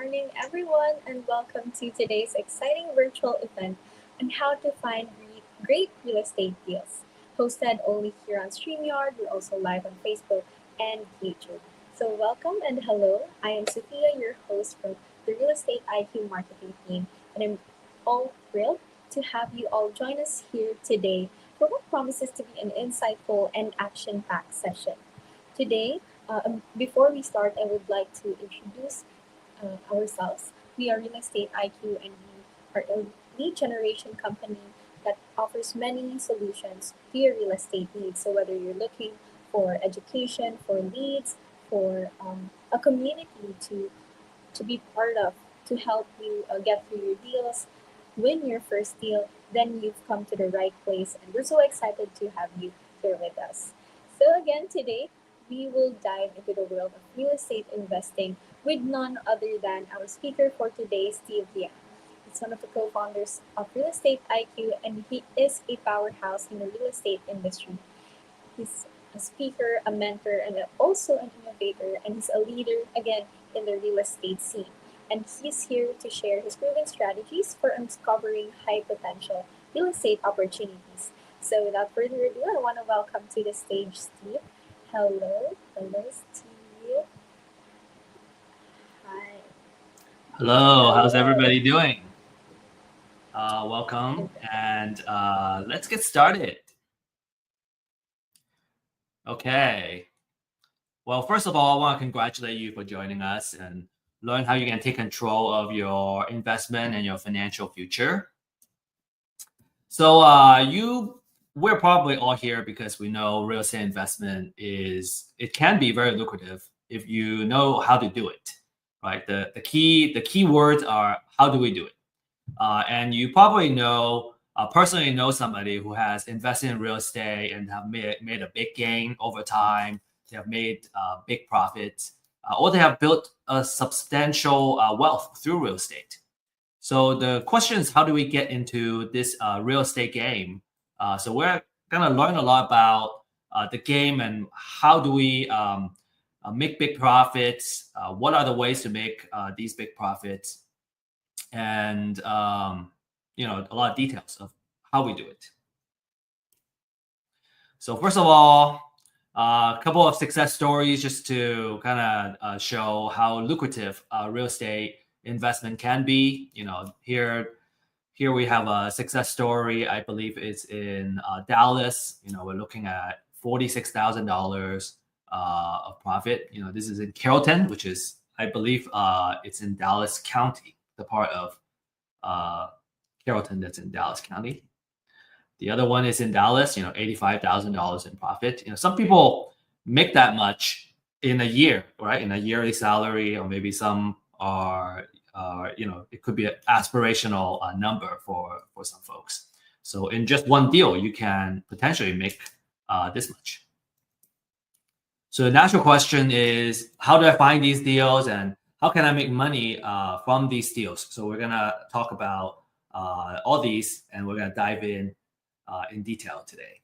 morning, everyone, and welcome to today's exciting virtual event on how to find great real estate deals. Hosted only here on StreamYard, we're also live on Facebook and YouTube. So, welcome and hello. I am Sophia, your host from the Real Estate IQ Marketing Team, and I'm all thrilled to have you all join us here today for what promises to be an insightful and action packed session. Today, before we start, I would like to introduce ourselves. We are Real Estate IQ, and we are a lead generation company that offers many solutions to your real estate needs. So whether you're looking for education, for leads, for a community to be part of, to help you get through your deals, win your first deal, then you've come to the right place. And we're so excited to have you here with us. So, again, today we will dive into the world of real estate investing with none other than our speaker for today, Steve Liang. He's one of the co founders of Real Estate IQ, and he is a powerhouse in the real estate industry. He's a speaker, a mentor, and also an innovator, and he's a leader, again, in the real estate scene. And he's here to share his proven strategies for uncovering high potential real estate opportunities. So, without further ado, I want to welcome to the stage Steve. Hello, Steve. Hi. Hello, how's Hello. everybody doing? Welcome, and let's get started. Okay. Well, first of all, I want to congratulate you for joining us and learn how you can take control of your investment and your financial future. So, we're probably all here because we know real estate investment it can be very lucrative if you know how to do it, right? The key words are how do we do it? And you probably personally know somebody who has invested in real estate and have made a big gain over time. They have made big profits, or they have built a substantial wealth through real estate. So the question is, how do we get into this real estate game? So we're going to learn a lot about the game and how do we make big profits. What are the ways to make these big profits? And a lot of details of how we do it. So first of all, a couple of success stories just to kind of show how lucrative real estate investment can be. Here we have a success story. I believe it's in Dallas. We're looking at $46,000 of profit. This is in Carrollton, which is, I believe, it's in Dallas County, the part of Carrollton that's in Dallas County. The other one is in Dallas, $85,000 in profit. Some people make that much in a year, right? In a yearly salary, or maybe some are, it could be an aspirational number for some folks. So in just one deal, you can potentially make this much. So the natural question is, how do I find these deals and how can I make money from these deals? So we're going to talk about all these, and we're going to dive in detail today.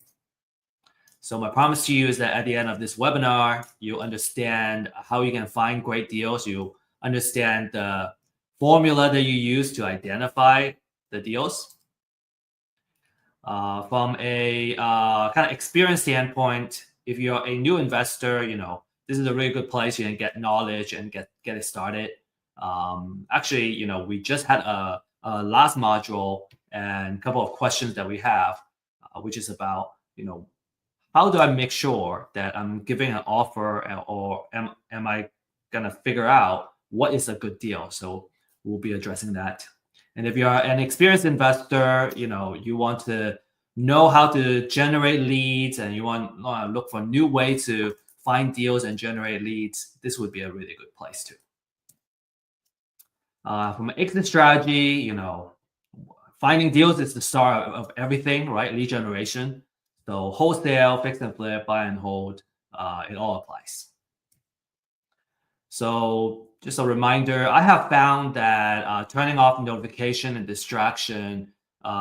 So my promise to you is that at the end of this webinar, you'll understand how you can find great deals. You understand the formula that you use to identify the deals. From a kind of experience standpoint, if you're a new investor, this is a really good place. You can get knowledge and get it started. Actually, we just had a last module and a couple of questions that we have, which is about, how do I make sure that I'm giving an offer, or am I gonna figure out what is a good deal? So we'll be addressing that. And if you're an experienced investor, you want to know how to generate leads and you want to look for new ways to find deals and generate leads, this would be a really good place too. From an exit strategy, finding deals is the start of everything, right? Lead generation. So wholesale, fix and flip, buy and hold, it all applies. So just a reminder, I have found that turning off notification and distraction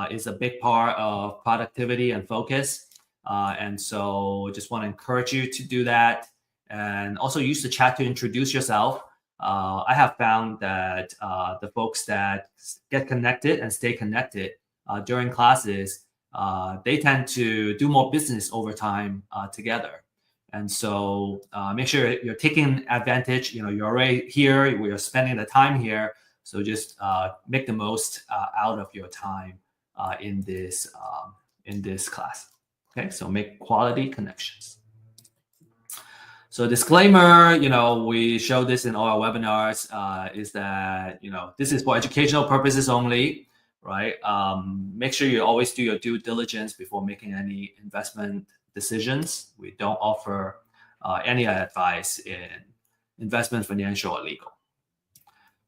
is a big part of productivity and focus. And so just want to encourage you to do that. And also use the chat to introduce yourself. I have found that the folks that get connected and stay connected during classes, they tend to do more business over time together. And so make sure you're taking advantage. You're already here. We are spending the time here. So just make the most out of your time in this class. Okay, so make quality connections. So disclaimer, we show this in all our webinars, is that, this is for educational purposes only, right? Make sure you always do your due diligence before making any investment decisions. We don't offer any advice in investment, financial, or legal.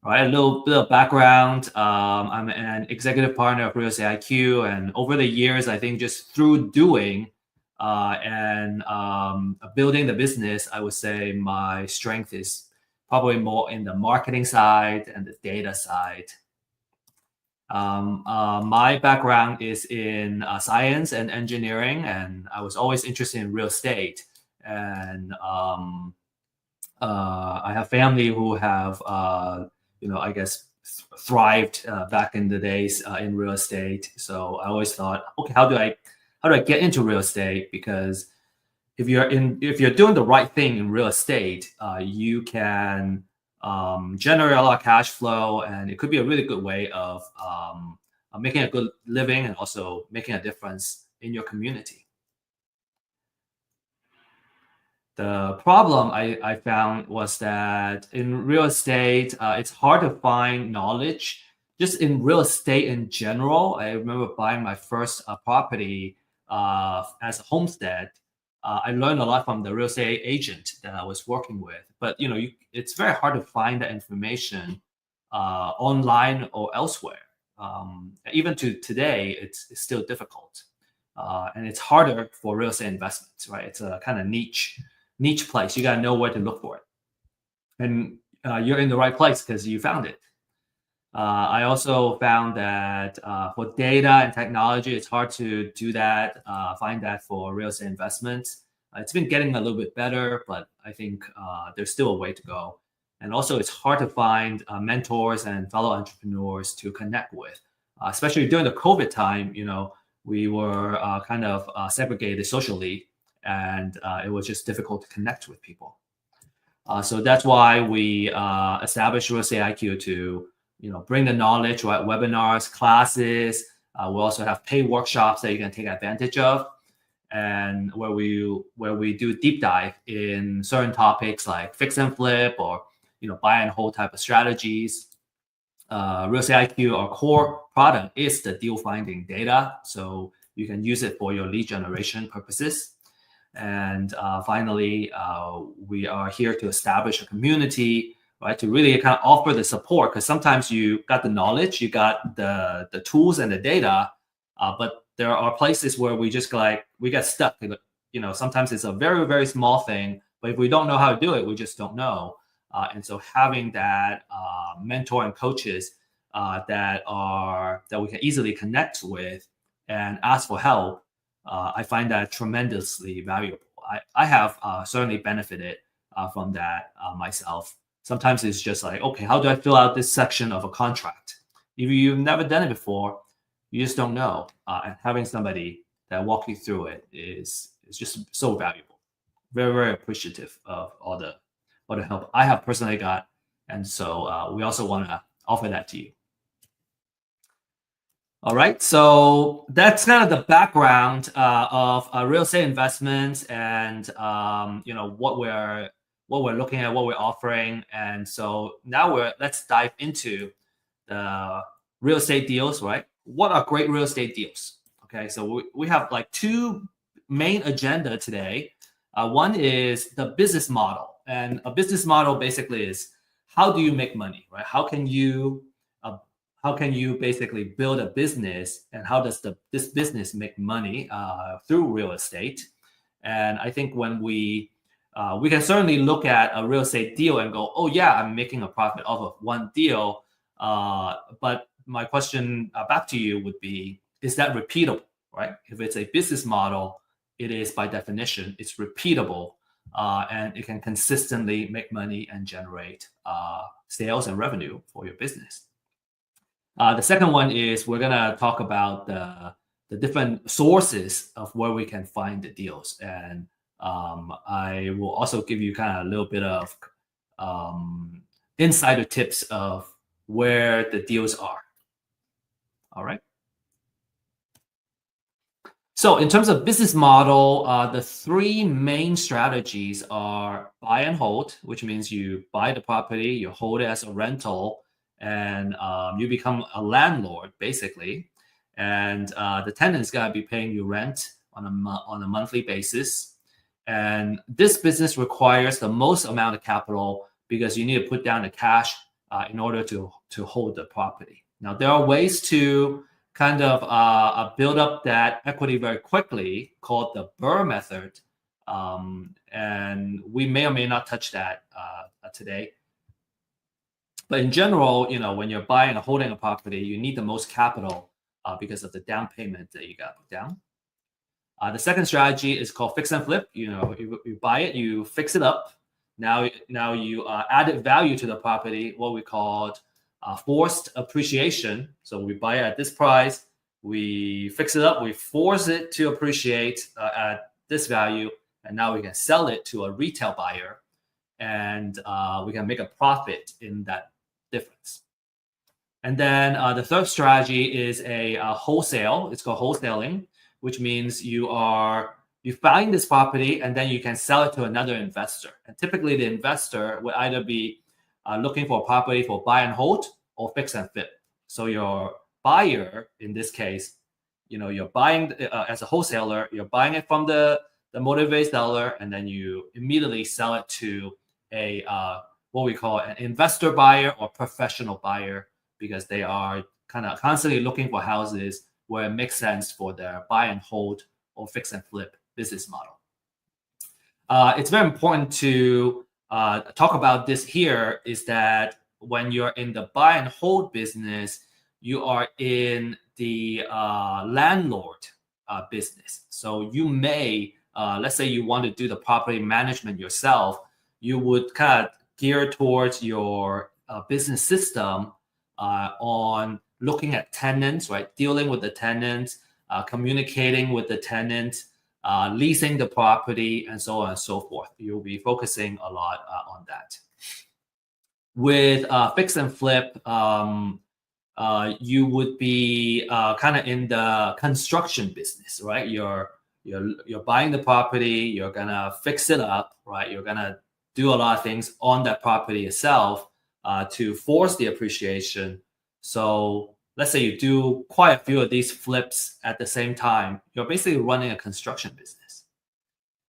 All right, a little bit of background. I'm an executive partner of Real Estate IQ, and over the years, I think just through doing and building the business, I would say my strength is probably more in the marketing side and the data side. My background is in science and engineering, and I was always interested in real estate. And I have family who have, I guess, thrived back in the days in real estate. So I always thought, okay, how do I get into real estate? Because if you're doing the right thing in real estate, you can generate a lot of cash flow, and it could be a really good way of making a good living and also making a difference in your community. The problem I found was that in real estate, it's hard to find knowledge. Just in real estate in general, I remember buying my first property as a homestead. I learned a lot from the real estate agent that I was working with. But it's very hard to find that information online or elsewhere. Even to today, it's still difficult, and it's harder for real estate investments. Right? It's a kind of niche place. You got to know where to look for it, and you're in the right place because you found it. I also found that for data and technology, it's hard to do that, find that for real estate investments. It's been getting a little bit better, but I think there's still a way to go. And also, it's hard to find mentors and fellow entrepreneurs to connect with, especially during the COVID time. We were kind of segregated socially, and it was just difficult to connect with people. So that's why we established Real Estate IQ to bring the knowledge, right? Webinars, classes. We also have paid workshops that you can take advantage of, and where we do deep dive in certain topics like fix and flip or buy and hold type of strategies. Real Estate IQ, our core product, is the deal finding data, so you can use it for your lead generation purposes. And finally, we are here to establish a community, right, to really kind of offer the support, because sometimes you got the knowledge, you got the tools and the data, but there are places where we just we get stuck. Sometimes it's a very, very small thing, but if we don't know how to do it, we just don't know. And so having that mentor and coaches that we can easily connect with and ask for help, I find that tremendously valuable. I have certainly benefited from that myself. Sometimes it's just like, okay, how do I fill out this section of a contract? If you've never done it before, you just don't know. And having somebody that walk you through it is just so valuable. Very, very appreciative of all the help I have personally got. And so we also want to offer that to you. All right, so that's kind of the background of real estate investments, and what we're looking at, what we're offering. And so now let's dive into the real estate deals, right? What are great real estate deals? Okay, so we have like two main agenda today. One is the business model, and a business model basically is how do you make money, right? How can you basically build a business, and how does this business make money through real estate? And I think when we can certainly look at a real estate deal and go, oh yeah, I'm making a profit off of one deal. But my question back to you would be, is that repeatable, right? If it's a business model, it is by definition, it's repeatable. and it can consistently make money and generate sales and revenue for your business. The second one is we're gonna talk about the different sources of where we can find the deals, and I will also give you kind of a little bit of insider tips of where the deals are. All right. So in terms of business model, the three main strategies are buy and hold, which means you buy the property, you hold it as a rental, and you become a landlord basically. And the tenant's gotta be paying you rent on a monthly basis. And this business requires the most amount of capital because you need to put down the cash in order to hold the property. Now there are ways to kind of build up that equity very quickly, called the Burr method. And we may or may not touch that today. But in general, when you're buying or holding a property, you need the most capital because of the down payment that you got to put down. The second strategy is called fix and flip. You buy it, you fix it up. Now you added value to the property, what we called forced appreciation. So we buy it at this price, we fix it up, we force it to appreciate at this value, and now we can sell it to a retail buyer, and we can make a profit in that difference. And then the third strategy is a wholesale. It's called wholesaling, which means you find this property and then you can sell it to another investor. And typically the investor would either be looking for a property for buy and hold or fix and flip. So your buyer, in this case, you're buying as a wholesaler, you're buying it from the motivated seller, and then you immediately sell it to a what we call an investor buyer or professional buyer, because they are kind of constantly looking for houses where it makes sense for their buy and hold or fix and flip business model. It's very important to talk about this here, is that when you're in the buy and hold business, you are in the landlord business. So you may, let's say you want to do the property management yourself, you would kind of gear towards your business system on looking at tenants, right? Dealing with the tenants, communicating with the tenant, leasing the property, and so on and so forth. You'll be focusing a lot on that. With fix and flip, you would be kind of in the construction business, right? You're buying the property, you're gonna fix it up, right? You're gonna do a lot of things on that property itself to force the appreciation. So let's say you do quite a few of these flips at the same time, you're basically running a construction business.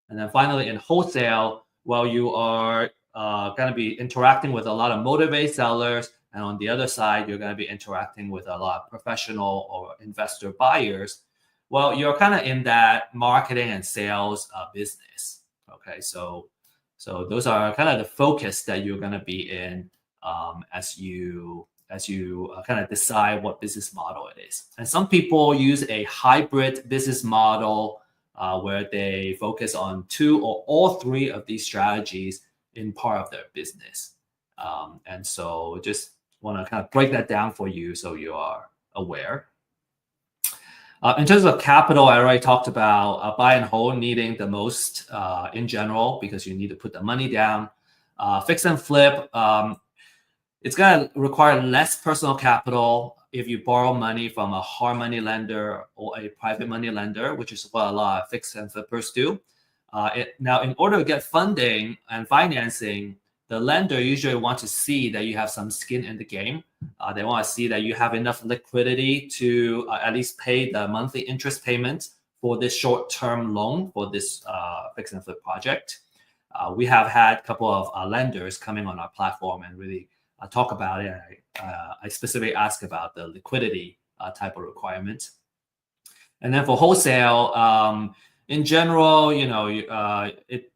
And then finally, in wholesale, well, you are going to be interacting with a lot of motivated sellers. And on the other side, you're going to be interacting with a lot of professional or investor buyers. Well, you're kind of in that marketing and sales business. Okay, so those are kind of the focus that you're going to be in as you kind of decide what business model it is. And some people use a hybrid business model where they focus on two or all three of these strategies in part of their business. And so just want to kind of break that down for you so you are aware. In terms of capital, I already talked about buy and hold needing the most in general, because you need to put the money down. Fix and flip, it's going to require less personal capital if you borrow money from a hard money lender or a private money lender, which is what a lot of fix and flippers do. Now, in order to get funding and financing, the lender usually wants to see that you have some skin in the game. They want to see that you have enough liquidity to at least pay the monthly interest payment for this short-term loan for this fix and flip project. We have had a couple of lenders coming on our platform and really talk about it. I specifically ask about the liquidity type of requirement. And then for wholesale, in general, it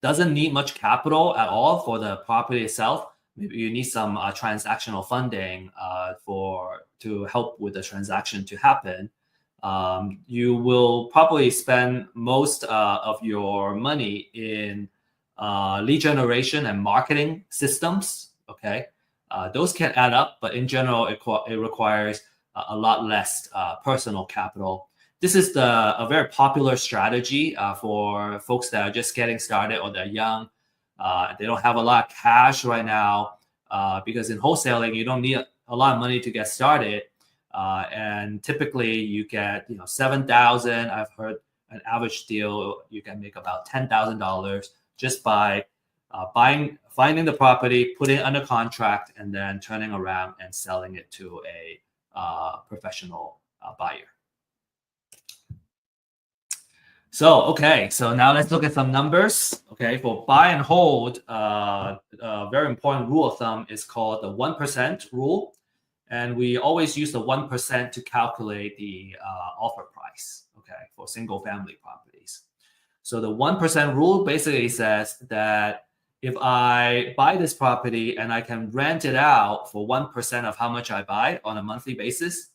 doesn't need much capital at all for the property itself. Maybe you need some transactional funding to help with the transaction to happen. You will probably spend most of your money in lead generation and marketing systems. Okay, those can add up, but in general, it requires a lot less personal capital. This is a very popular strategy for folks that are just getting started or they're young. They don't have a lot of cash right now because in wholesaling, you don't need a lot of money to get started. And typically you get 7,000. I've heard an average deal you can make about $10,000 just by finding the property, putting it under contract, and then turning around and selling it to a professional buyer. So now let's look at some numbers. Okay, for buy and hold, a very important rule of thumb is called the 1% rule. And we always use the 1% to calculate the offer price, okay, for single family properties. So the 1% rule basically says that if I buy this property and I can rent it out for 1% of how much I buy on a monthly basis,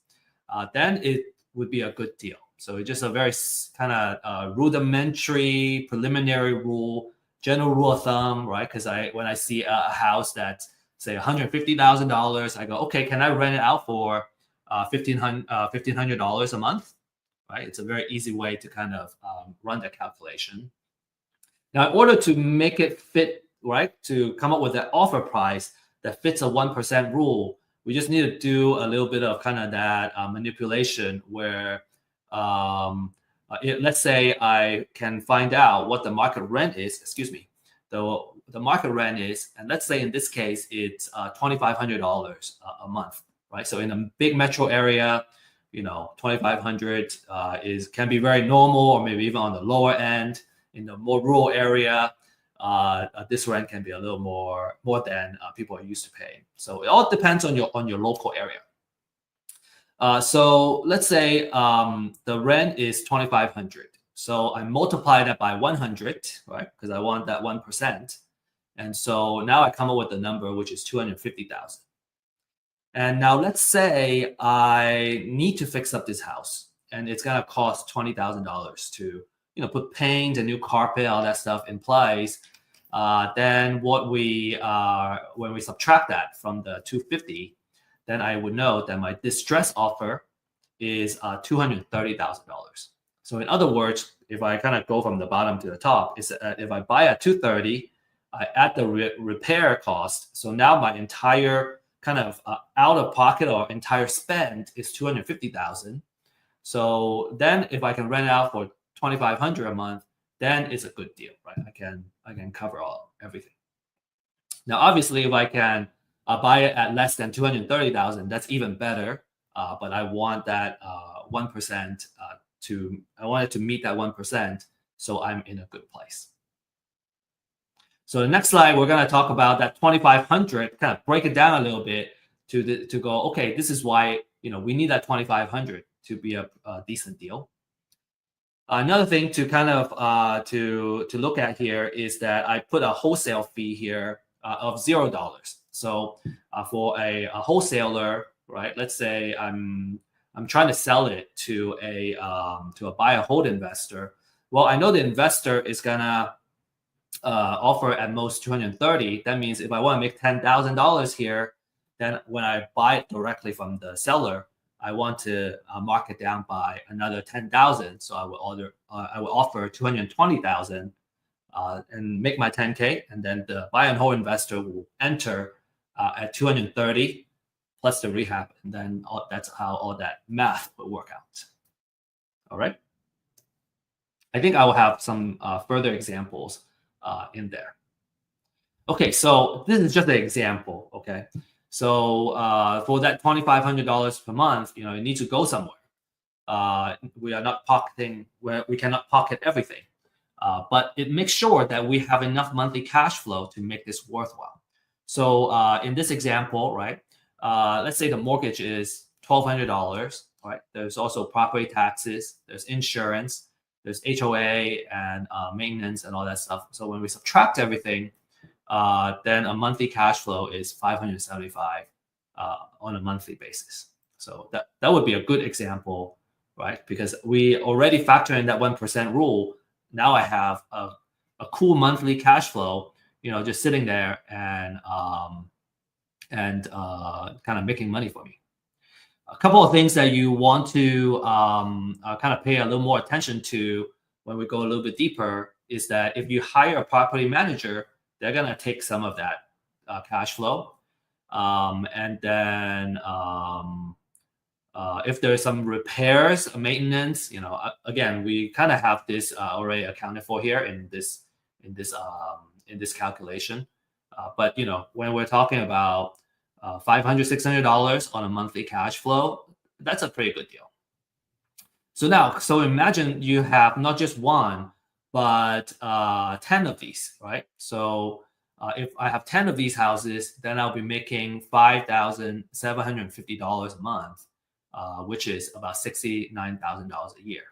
then it would be a good deal. So it's just a very kind of rudimentary, preliminary rule, general rule of thumb, right? Because when I see a house that's say $150,000, I go, okay, can I rent it out for $1,500 a month? Right? It's a very easy way to kind of run the calculation. Now, in order to make it fit, right, to come up with that offer price that fits a 1% rule, we just need to do a little bit of kind of that manipulation where let's say I can find out what the market rent is, the market rent is, and let's say in this case, it's $2,500 a month, right? So in a big metro area, $2,500 can be very normal, or maybe even on the lower end. In the more rural area, this rent can be a little more than people are used to paying. So it all depends on your local area. So let's say the rent is $2,500. So I multiply that by 100, right? Because I want that 1%. And so now I come up with a number which is 250,000. And now let's say I need to fix up this house, and it's gonna cost $20,000 to put paint, a new carpet, all that stuff in place. Then when we subtract that from the 250, then I would know that my distress offer is $230,000. So in other words, if I kind of go from the bottom to the top, is if I buy at 230, I add the repair cost. So now my entire kind of out of pocket or entire spend is 250,000. So then if I can rent it out for 2,500 a month, then it's a good deal, right? I can cover everything. Now, obviously, if I can buy it at less than 230,000, that's even better. But I want that 1% I want it to meet that 1%, so I'm in a good place. So the next slide, we're going to talk about that 2,500, kind of break it down a little bit to go, okay, this is why we need that 2,500 to be a decent deal. Another thing to kind of to look at here is that I put a wholesale fee here of $0. So for a wholesaler, right? Let's say I'm trying to sell it to a buy and hold investor. Well, I know the investor is gonna offer at most 230. That means if I want to make $10,000 here, then when I buy it directly from the seller, I want to mark it down by another 10,000. So I will offer 220,000 and make my 10K, and then the buy and hold investor will enter at 230 plus the rehab, and then that's how all that math will work out. All right. I think I will have some further examples in there. Okay, so this is just an example. Okay, so for that $2,500 per month, it needs to go somewhere. We are not pocketing where we cannot pocket everything, but it makes sure that we have enough monthly cash flow to make this worthwhile. So in this example, right, let's say the mortgage is $1,200. Right, there's also property taxes, there's insurance, there's HOA and maintenance and all that stuff. So when we subtract everything, then a monthly cash flow is $575 on a monthly basis. So that would be a good example, right? Because we already factor in that 1% rule. Now I have a cool monthly cash flow, just sitting there and kind of making money for me. A couple of things that you want to kind of pay a little more attention to when we go a little bit deeper is that if you hire a property manager, they're going to take some of that cash flow. And then if there's some repairs, maintenance, again, we kind of have this already accounted for here in this calculation. But when we're talking about $500, $600 on a monthly cash flow, that's a pretty good deal. So imagine you have not just one, but 10 of these, right? So if I have 10 of these houses, then I'll be making $5,750 a month, which is about $69,000 a year.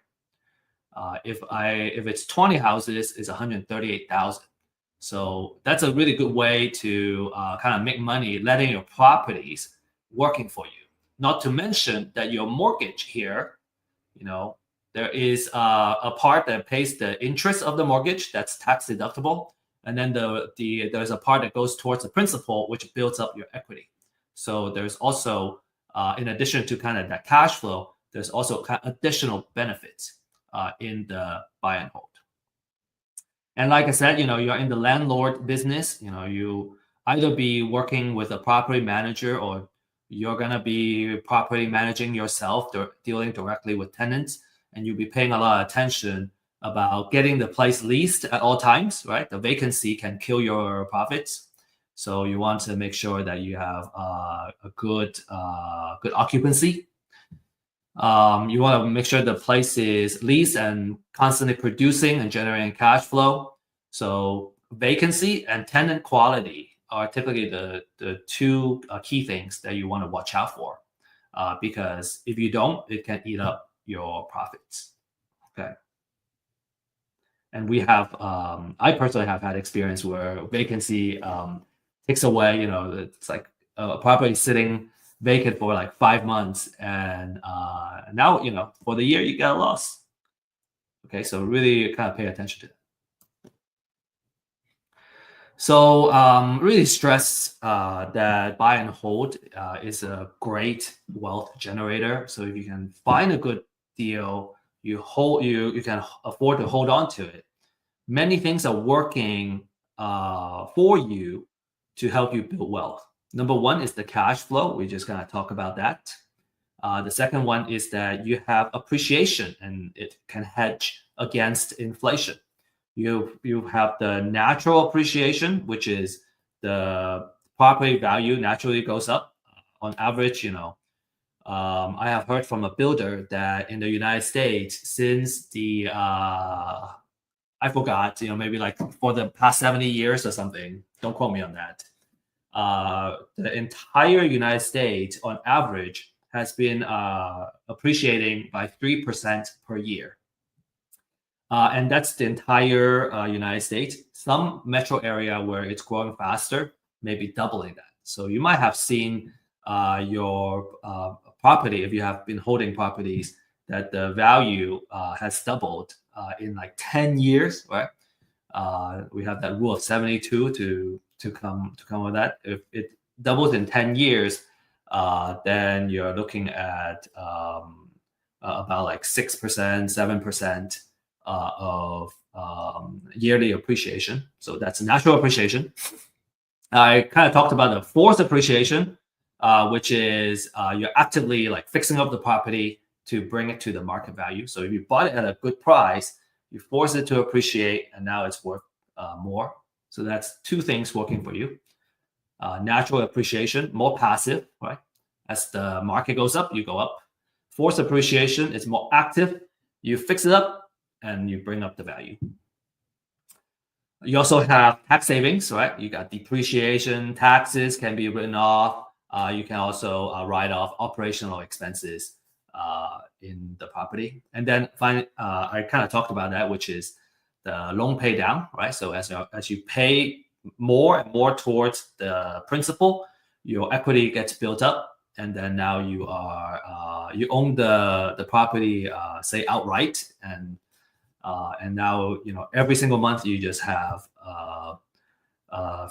If it's 20 houses, it's $138,000. So that's a really good way to kind of make money, letting your properties working for you. Not to mention that your mortgage here, there is a part that pays the interest of the mortgage that's tax deductible, and then there's a part that goes towards the principal, which builds up your equity. So there's also, in addition to kind of that cash flow, there's also kind of additional benefits in the buy and hold. And like I said, you're in the landlord business. You either be working with a property manager or you're going to be property managing yourself, dealing directly with tenants, and you'll be paying a lot of attention about getting the place leased at all times, right? The vacancy can kill your profits. So you want to make sure that you have a good occupancy. You want to make sure the place is leased and constantly producing and generating cash flow. So vacancy and tenant quality are typically the two key things that you want to watch out for, because if you don't, it can eat up your profits. Okay. And I personally have had experience where vacancy takes away, it's like a property sitting vacant for like 5 months, and now for the year you get a loss. Okay, so really kind of pay attention to it. So really stress that buy and hold is a great wealth generator. So if you can find a good deal, you can afford to hold on to it. Many things are working for you to help you build wealth. Number one is the cash flow. We just kind of talk about that. The second one is that you have appreciation, and it can hedge against inflation. You have the natural appreciation, which is the property value naturally goes up. On average, I have heard from a builder that in the United States, since I forgot, maybe like for the past 70 years or something, don't quote me on that. The entire United States, on average, has been appreciating by 3% per year. And that's the entire United States. Some metro area where it's growing faster, maybe doubling that. So you might have seen your property, if you have been holding properties, that the value has doubled in like 10 years, right? We have that rule of 72 to come with that. If it doubles in 10 years, then you're looking at about like 6%, 7% of yearly appreciation. So that's natural appreciation. I kind of talked about the forced appreciation, which is you're actively like fixing up the property to bring it to the market value. So if you bought it at a good price, you force it to appreciate, and now it's worth more. So that's two things working for you. Natural appreciation, more passive, right? As the market goes up, you go up. Forced appreciation is more active. You fix it up and you bring up the value. You also have tax savings, right? You got depreciation, taxes can be written off. You can also write off operational expenses in the property. And then finally, I kind of talked about that, which is the loan pay down, right? So as you pay more and more towards the principal, your equity gets built up, and then now you own the property, say outright, and And now, every single month you just have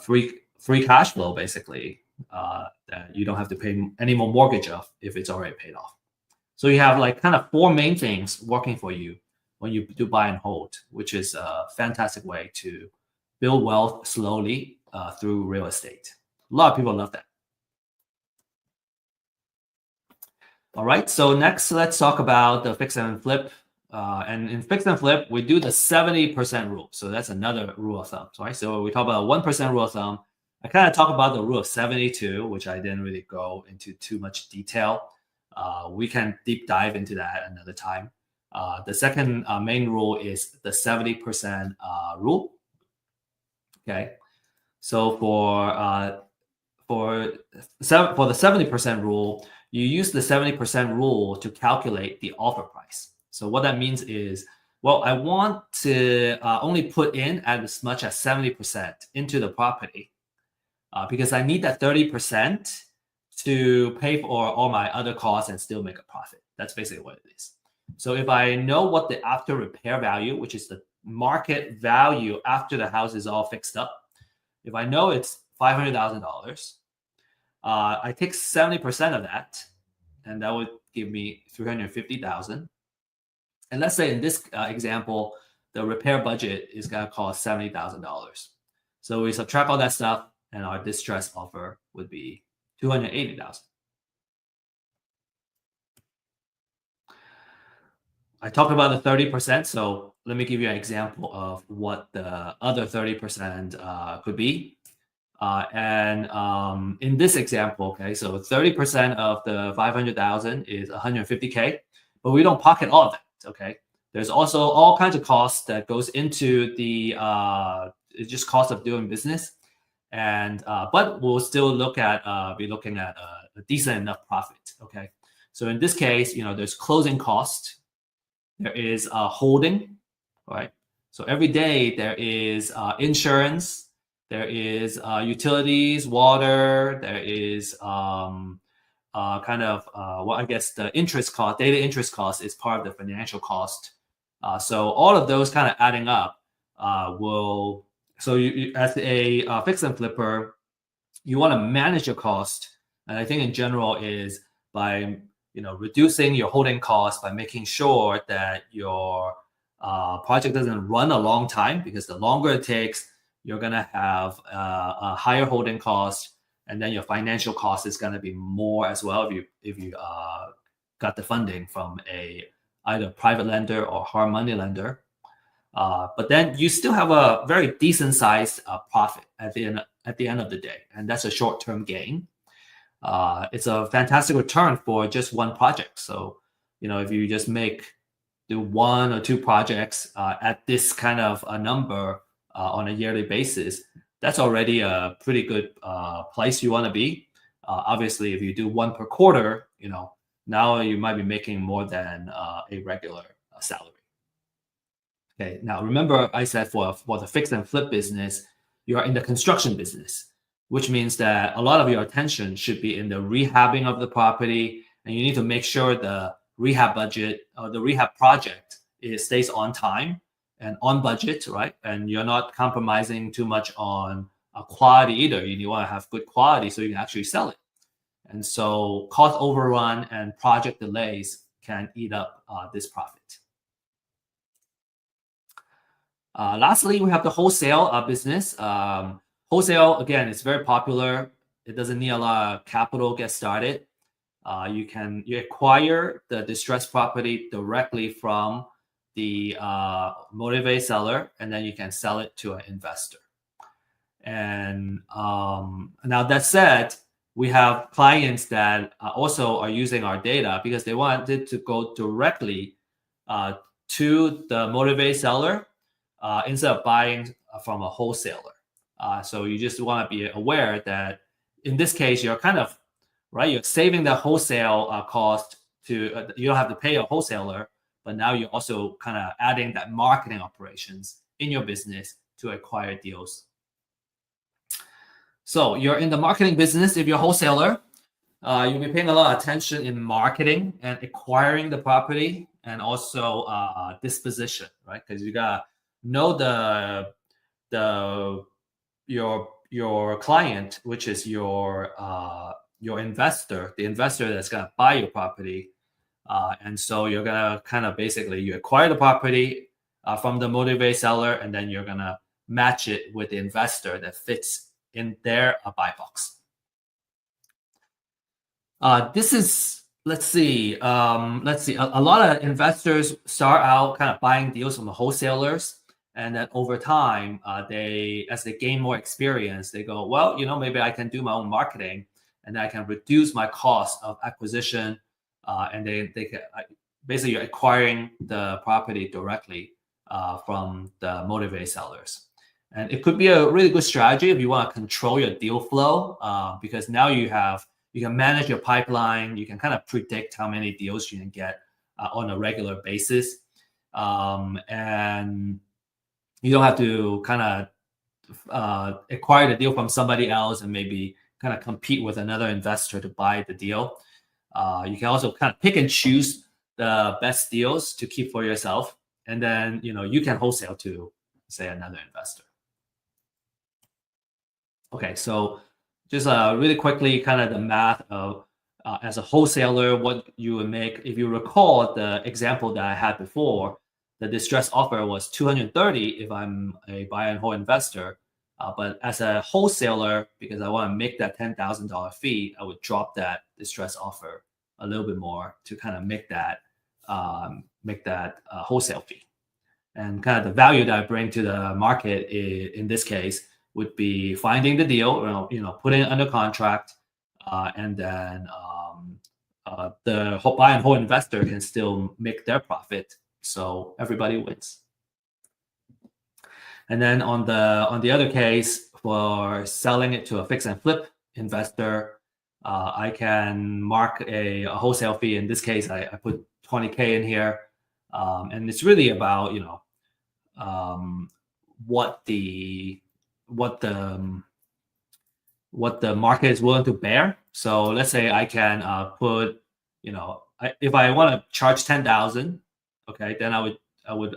free cash flow, basically, that you don't have to pay any more mortgage of if it's already paid off. So you have like kind of four main things working for you when you do buy and hold, which is a fantastic way to build wealth slowly through real estate. A lot of people love that. All right, so next let's talk about the fix and flip. And in fix and flip, we do the 70% rule. So that's another rule of thumb, right? So we talk about 1% rule of thumb. I kind of talk about the rule of 72, which I didn't really go into too much detail. We can deep dive into that another time. The second main rule is the 70% rule. Okay, so for the 70% rule, you use the 70% rule to calculate the offer price. So what that means is, well, I want to only put in as much as 70% into the property because I need that 30% to pay for all my other costs and still make a profit. That's basically what it is. So if I know what the after repair value, which is the market value after the house is all fixed up, if I know it's $500,000, I take 70% of that, and that would give me 350,000. And let's say in this example, the repair budget is going to cost $70,000. So we subtract all that stuff, and our distress offer would be 280,000. I talked about the 30%, so let me give you an example of what the other 30% could be. In this example, okay, so 30% of the 500,000 is 150K, but we don't pocket all of that. Okay, there's also all kinds of costs that goes into the just cost of doing business, and but we'll still be looking at a decent enough profit. Okay, so in this case, there's closing cost, there is holding, right? So every day there is insurance. There is utilities, water. There is I guess the interest cost, daily interest cost is part of the financial cost. So all of those kind of adding up will. So you as a fix and flipper, you want to manage your cost, and I think in general is by reducing your holding costs by making sure that your project doesn't run a long time, because the longer it takes, you're going to have a higher holding cost, and then your financial cost is going to be more as well if you got the funding from either private lender or hard money lender. But then you still have a very decent sized profit at the end of the day, and that's a short term gain. It's a fantastic return for just one project. So if you just do one or two projects at this kind of a number on a yearly basis, that's already a pretty good place you want to be. Obviously, if you do one per quarter, now you might be making more than a regular salary. Okay, now remember I said for the fix and flip business, you are in the construction business, which means that a lot of your attention should be in the rehabbing of the property, and you need to make sure the rehab budget or the rehab project stays on time and on budget, right? And you're not compromising too much on quality either. You want to have good quality so you can actually sell it. And so cost overrun and project delays can eat up this profit. Lastly, we have the wholesale business. Wholesale, again, it's very popular. It doesn't need a lot of capital to get started. You acquire the distressed property directly from the motivated seller, and then you can sell it to an investor. And now that said, we have clients that also are using our data because they wanted to go directly to the motivated seller instead of buying from a wholesaler. So you just want to be aware that in this case, you're kind of you're saving the wholesale cost to you don't have to pay a wholesaler, but now you're also kind of adding that marketing operations in your business to acquire deals. So you're in the marketing business. If you're a wholesaler, you'll be paying a lot of attention in marketing and acquiring the property. and also disposition, right? Because you gotta know the your client, which is your investor, the investor that's gonna buy your property. And so you're gonna kind of basically you acquire the property from the motivated seller, and then you're gonna match it with the investor that fits in their buy box. This is let's see. A lot of investors start out kind of buying deals from the wholesalers, and then over time, as they gain more experience, they go, well, maybe I can do my own marketing, and I can reduce my cost of acquisition, and they can basically you're acquiring the property directly from the motivated sellers. And it could be a really good strategy if you want to control your deal flow, because now you can manage your pipeline. You can kind of predict how many deals you can get on a regular basis. And you don't have to kind of acquire the deal from somebody else and maybe kind of compete with another investor to buy the deal. You can also kind of pick and choose the best deals to keep for yourself. And then, you can wholesale to, say, another investor. Okay, so just really quickly, kind of the math of as a wholesaler, what you would make. If you recall the example that I had before, the distress offer was 230 if I'm a buy and hold investor. But as a wholesaler, because I want to make that $10,000 fee, I would drop that distress offer a little bit more to kind of make that wholesale fee. And kind of the value that I bring to the market in this case would be finding the deal, putting it under contract, and then the buy and hold investor can still make their profit, so everybody wins. And then on the other case, for selling it to a fix and flip investor, I can mark a wholesale fee. In this case, I put $20K in here, and it's really about what the market is willing to bear. So let's say I can put, if I want to charge 10,000, okay, then I would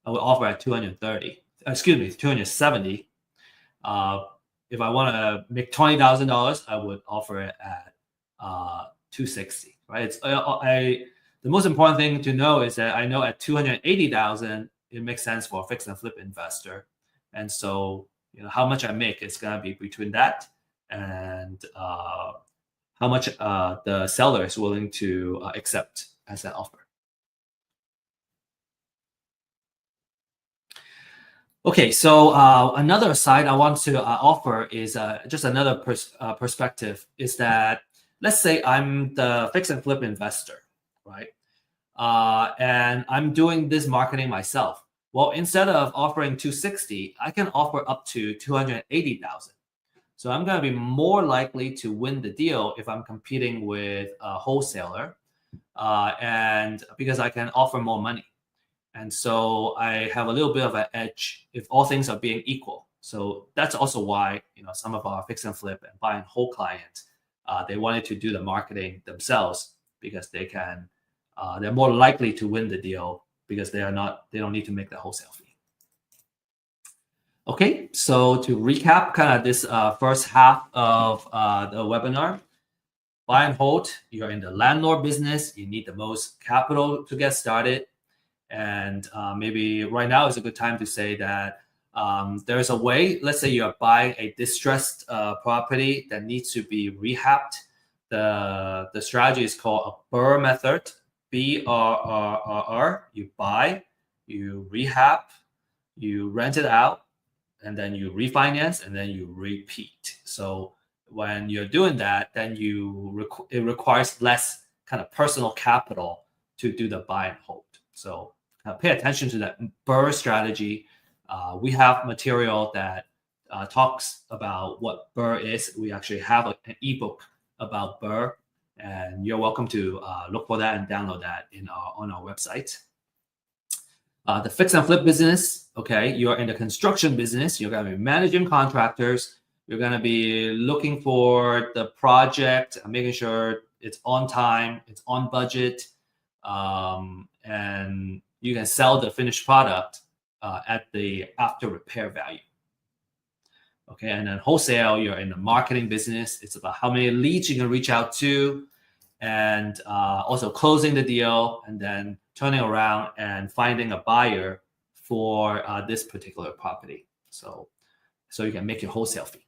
offer at 230. Excuse me, 270. If I want to make $20,000, I would offer it at 260. Right? The most important thing to know is that I know at 280,000 it makes sense for a fix and flip investor, and so how much I make is going to be between that and how much the seller is willing to accept as an offer. Okay, so another side I want to offer is just another perspective, is that let's say I'm the fix and flip investor, right? And I'm doing this marketing myself. Well, instead of offering 260, I can offer up to 280,000. So I'm going to be more likely to win the deal if I'm competing with a wholesaler, and because I can offer more money. And so I have a little bit of an edge if all things are being equal. So that's also why some of our fix and flip and buy and hold clients, they wanted to do the marketing themselves, because they're more likely to win the deal because they don't need to make the wholesale fee. Okay, so to recap kind of this first half of the webinar, buy and hold, you're in the landlord business, you need the most capital to get started. And maybe right now is a good time to say that there's a way, let's say you're buying a distressed property that needs to be rehabbed. The strategy is called a BRRRR method, BRRRR. You buy, you rehab, you rent it out, and then you refinance, and then you repeat. So when you're doing that, then it requires less kind of personal capital to do the buy and hold. So pay attention to that BRRRR strategy. We have material that talks about what BRRRR is. We actually have an ebook about BRRRR, and you're welcome to look for that and download that on our website. The fix and flip business, okay, you're in the construction business. You're going to be managing contractors. You're going to be looking for the project, making sure it's on time, it's on budget, and you can sell the finished product at the after repair value. Okay, and then wholesale, you're in the marketing business. It's about how many leads you can reach out to, and also closing the deal, and then turning around and finding a buyer for this particular property. So you can make your wholesale fee.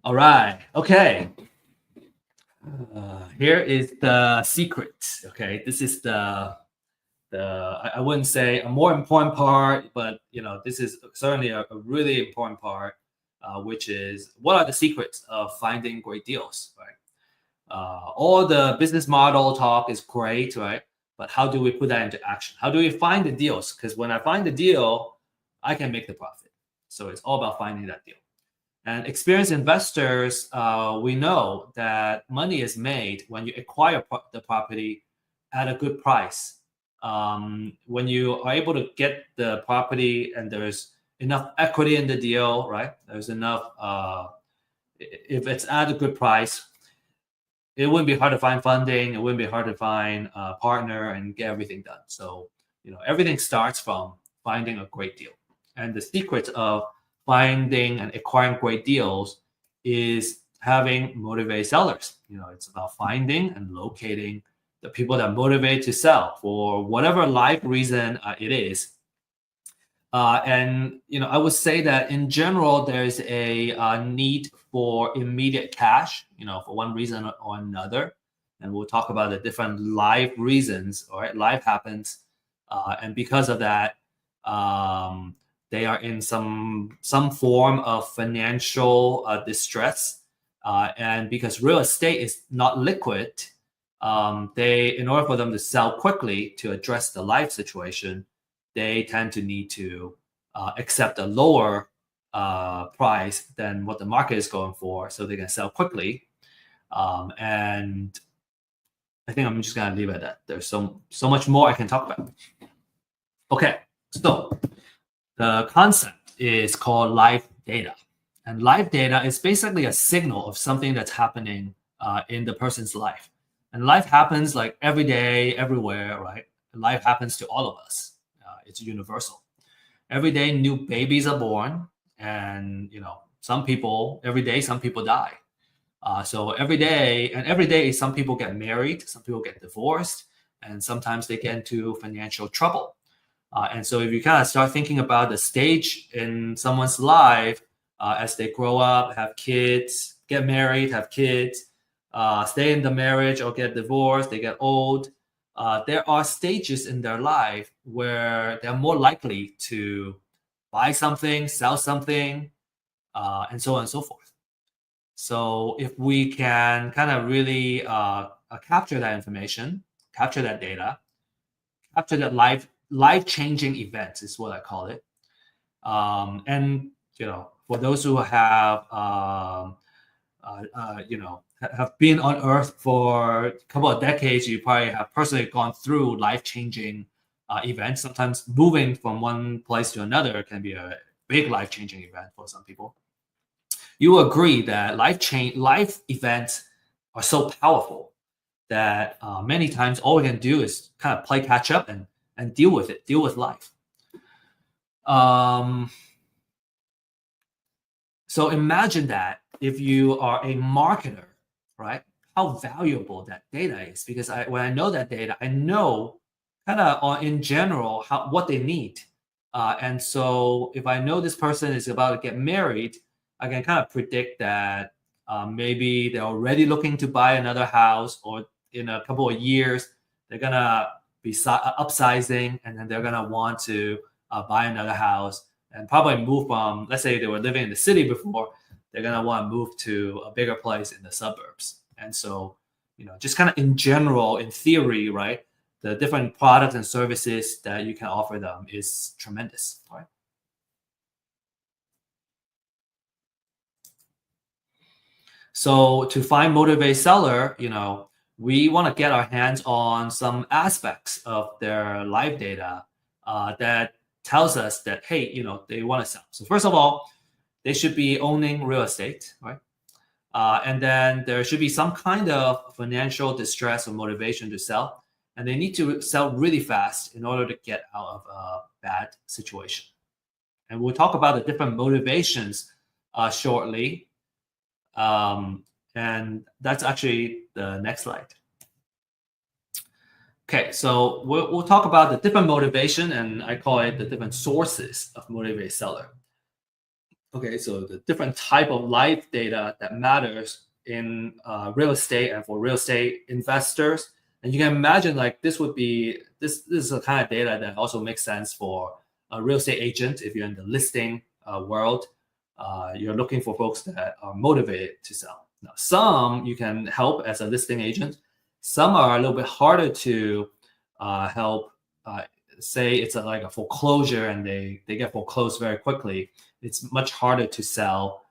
All right. Okay. Here is the secret. Okay, this is the I wouldn't say a more important part, but this is certainly a really important part, which is what are the secrets of finding great deals, right? All the business model talk is great, right? But how do we put that into action? How do we find the deals? Because when I find the deal, I can make the profit. So it's all about finding that deal. And experienced investors, we know that money is made when you acquire the property at a good price. When you are able to get the property and there's enough equity in the deal, right? There's enough, if it's at a good price, it wouldn't be hard to find funding. It wouldn't be hard to find a partner and get everything done. So, everything starts from finding a great deal. And the secret of finding and acquiring great deals is having motivated sellers. It's about finding and locating the people that motivate to sell for whatever life reason it is. And I would say that in general, there's a need for immediate cash, for one reason or another. And we'll talk about the different life reasons. All right, life happens, and because of that, they are in some form of financial distress. And because real estate is not liquid, in order for them to sell quickly to address the life situation, they tend to need to accept a lower price than what the market is going for, so they can sell quickly. And I think I'm just gonna leave it at that. There's so much more I can talk about. Okay, so the concept is called live data, and live data is basically a signal of something that's happening in the person's life. And life happens like every day, everywhere, right? Life happens to all of us. It's universal. Every day, new babies are born, and some people every day, some people die. So every day, some people get married, some people get divorced, and sometimes they get into financial trouble. And so if you kind of start thinking about the stage in someone's life as they grow up, have kids, get married, have kids, stay in the marriage or get divorced, they get old. There are stages in their life where they're more likely to buy something, sell something, and so on and so forth. So if we can kind of really capture that information, capture that data, capture that life-changing events is what I call it. And for those who have have been on Earth for a couple of decades, you probably have personally gone through life-changing events. Sometimes moving from one place to another can be a big life-changing event for some people. You agree that life events are so powerful that many times all we can do is kind of play catch up and deal with it, deal with life. So imagine that if you are a marketer, right? How valuable that data is, because when I know that data, I know kind of in general what they need. And so if I know this person is about to get married, I can kind of predict that maybe they're already looking to buy another house, or in a couple of years, they're going to be upsizing, and then they're going to want to buy another house and probably move from, let's say they were living in the city before, they're going to want to move to a bigger place in the suburbs. And so, just kind of in general, in theory, right, the different products and services that you can offer them is tremendous, right? So to find motivated seller, we want to get our hands on some aspects of their live data that tells us that, hey, they want to sell. So first of all, they should be owning real estate, right? And then there should be some kind of financial distress or motivation to sell. and they need to sell really fast in order to get out of a bad situation. And we'll talk about the different motivations shortly. And that's actually the next slide. Okay, so we'll talk about the different motivation, and I call it the different sources of motivated seller. Okay, so the different type of live data that matters in real estate and for real estate investors. And you can imagine like this is the kind of data that also makes sense for a real estate agent. If you're in the listing world, you're looking for folks that are motivated to sell. Now, some you can help as a listing agent. Some are a little bit harder to help. Say it's like a foreclosure and they get foreclosed very quickly. It's much harder to sell,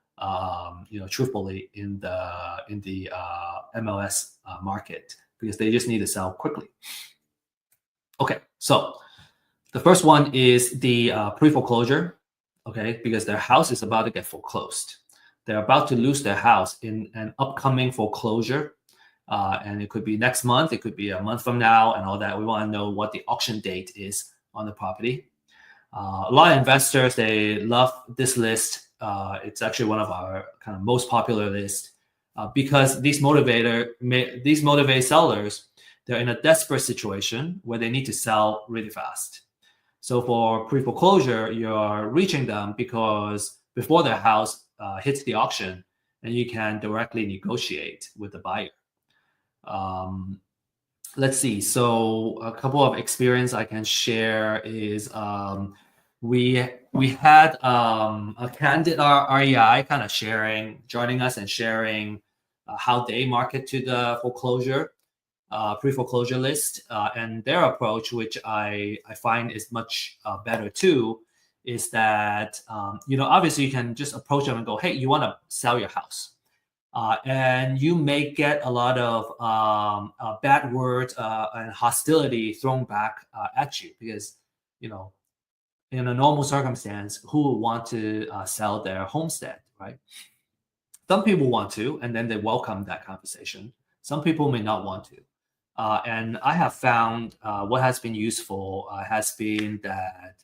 truthfully in the MLS market because they just need to sell quickly. Okay, so the first one is the pre-foreclosure. Okay, because their house is about to get foreclosed. They're about to lose their house in an upcoming foreclosure. And it could be next month, it could be a month from now, and all that. We want to know what the auction date is on the property. A lot of investors, they love this list. It's actually one of our kind of most popular lists because these motivated sellers, they're in a desperate situation where they need to sell really fast. So for pre-foreclosure, you're reaching them because before their house hits the auction, and you can directly negotiate with the buyer. Let's see. So a couple of experience I can share is we had a candid REI kind of joining us and sharing how they market to the foreclosure pre-foreclosure list, and their approach, which I find is much better too, is that obviously you can just approach them and go, hey, you want to sell your house. And you may get a lot of bad words and hostility thrown back at you because, in a normal circumstance, who would want to sell their homestead, right? Some people want to, and then they welcome that conversation. Some people may not want to. And I have found what has been useful has been that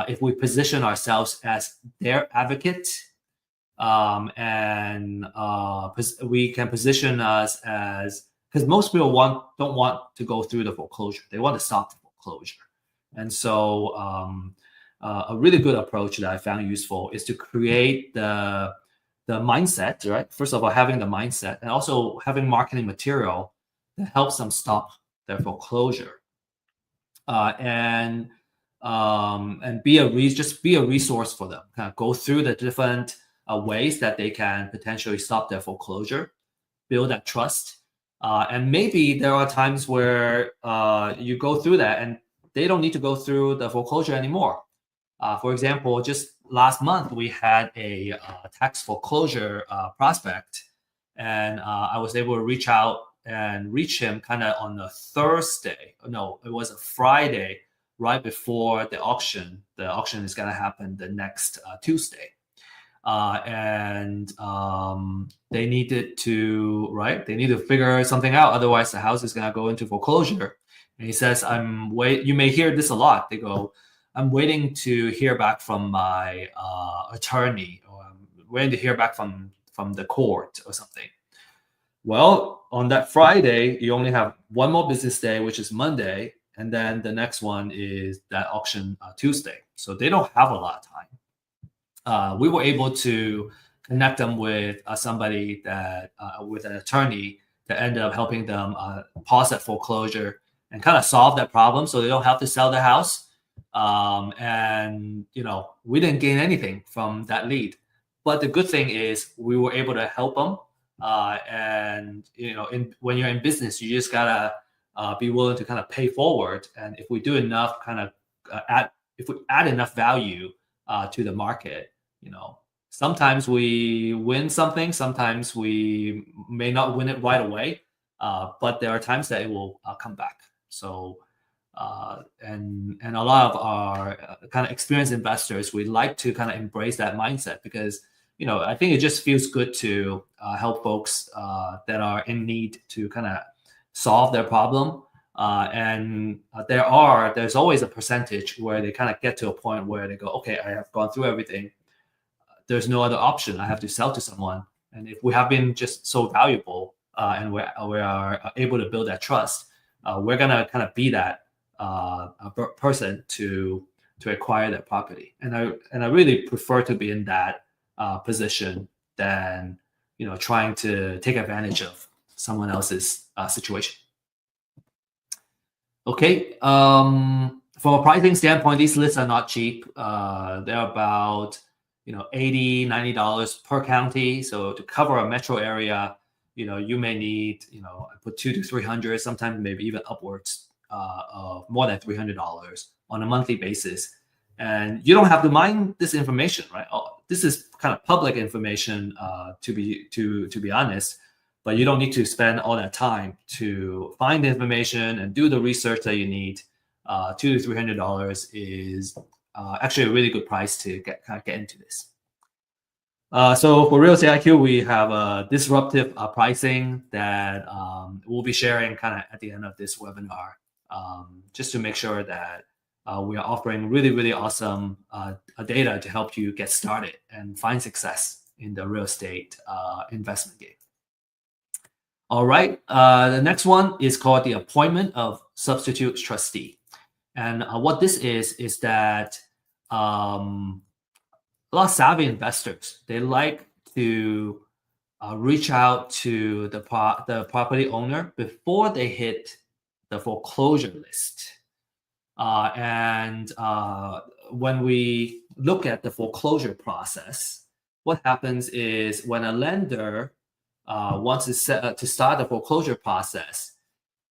if we position ourselves as their advocate, we can position us as, because most people don't want to go through the foreclosure. They want to stop the foreclosure. And so a really good approach that I found useful is to create the mindset, right? First of all, having the mindset and also having marketing material that helps them stop their foreclosure. And be a resource for them. Kind of go through the different ways that they can potentially stop their foreclosure, build that trust. And maybe there are times where you go through that and they don't need to go through the foreclosure anymore. For example, just last month, we had a tax foreclosure prospect, and I was able to reach out and reach him kind of on a Thursday. No, it was a Friday right before the auction. The auction is going to happen the next Tuesday. And they needed to figure something out. Otherwise, the house is going to go into foreclosure. And he says, you may hear this a lot. They go, I'm waiting to hear back from my attorney, or I'm waiting to hear back from the court or something. Well, on that Friday, you only have one more business day, which is Monday. And then the next one is that auction Tuesday. So they don't have a lot of time. We were able to connect them with somebody that, with an attorney that ended up helping them pause that foreclosure and kind of solve that problem so they don't have to sell the house. And we didn't gain anything from that lead. But the good thing is we were able to help them. And when you're in business, you just gotta be willing to kind of pay forward. And if we do enough, if we add enough value to the market, sometimes we win something, sometimes we may not win it right away, but there are times that it will come back. So, and a lot of our kind of experienced investors, we like to kind of embrace that mindset because, I think it just feels good to help folks that are in need to kind of solve their problem. And there's always a percentage where they kind of get to a point where they go, okay, I have gone through everything. There's no other option. I have to sell to someone. And if we have been just so valuable and we are able to build that trust, we're gonna kind of be that person to acquire that property. And I really prefer to be in that position than trying to take advantage of someone else's situation. Okay. From a pricing standpoint, these lists are not cheap. They're about $80, $90 per county. So to cover a metro area, you may need I put $200 to $300, sometimes maybe even upwards of more than $300 on a monthly basis. And you don't have to mine this information, right? This is kind of public information, to be honest. But you don't need to spend all that time to find the information and do the research that you need. $200 to $300 is actually a really good price to get into this. So for Real Estate IQ, we have a disruptive pricing that we'll be sharing kind of at the end of this webinar, just to make sure that we are offering really, really awesome data to help you get started and find success in the real estate investment game. All right, the next one is called the appointment of substitute trustee. And what this is that a lot of savvy investors, they like to reach out to the property owner before they hit the foreclosure list. And when we look at the foreclosure process, what happens is when a lender wants to start the foreclosure process,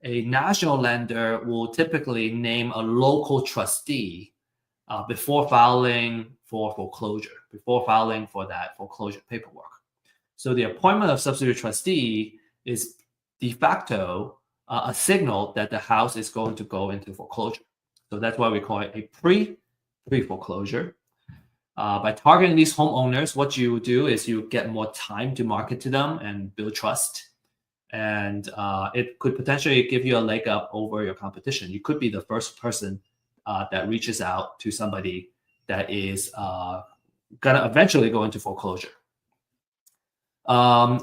a national lender will typically name a local trustee before filing for foreclosure, before filing for that foreclosure paperwork. So the appointment of substitute trustee is de facto a signal that the house is going to go into foreclosure. So that's why we call it a pre-foreclosure. By targeting these homeowners, what you do is you get more time to market to them and build trust. And it could potentially give you a leg up over your competition. You could be the first person that reaches out to somebody that is going to eventually go into foreclosure.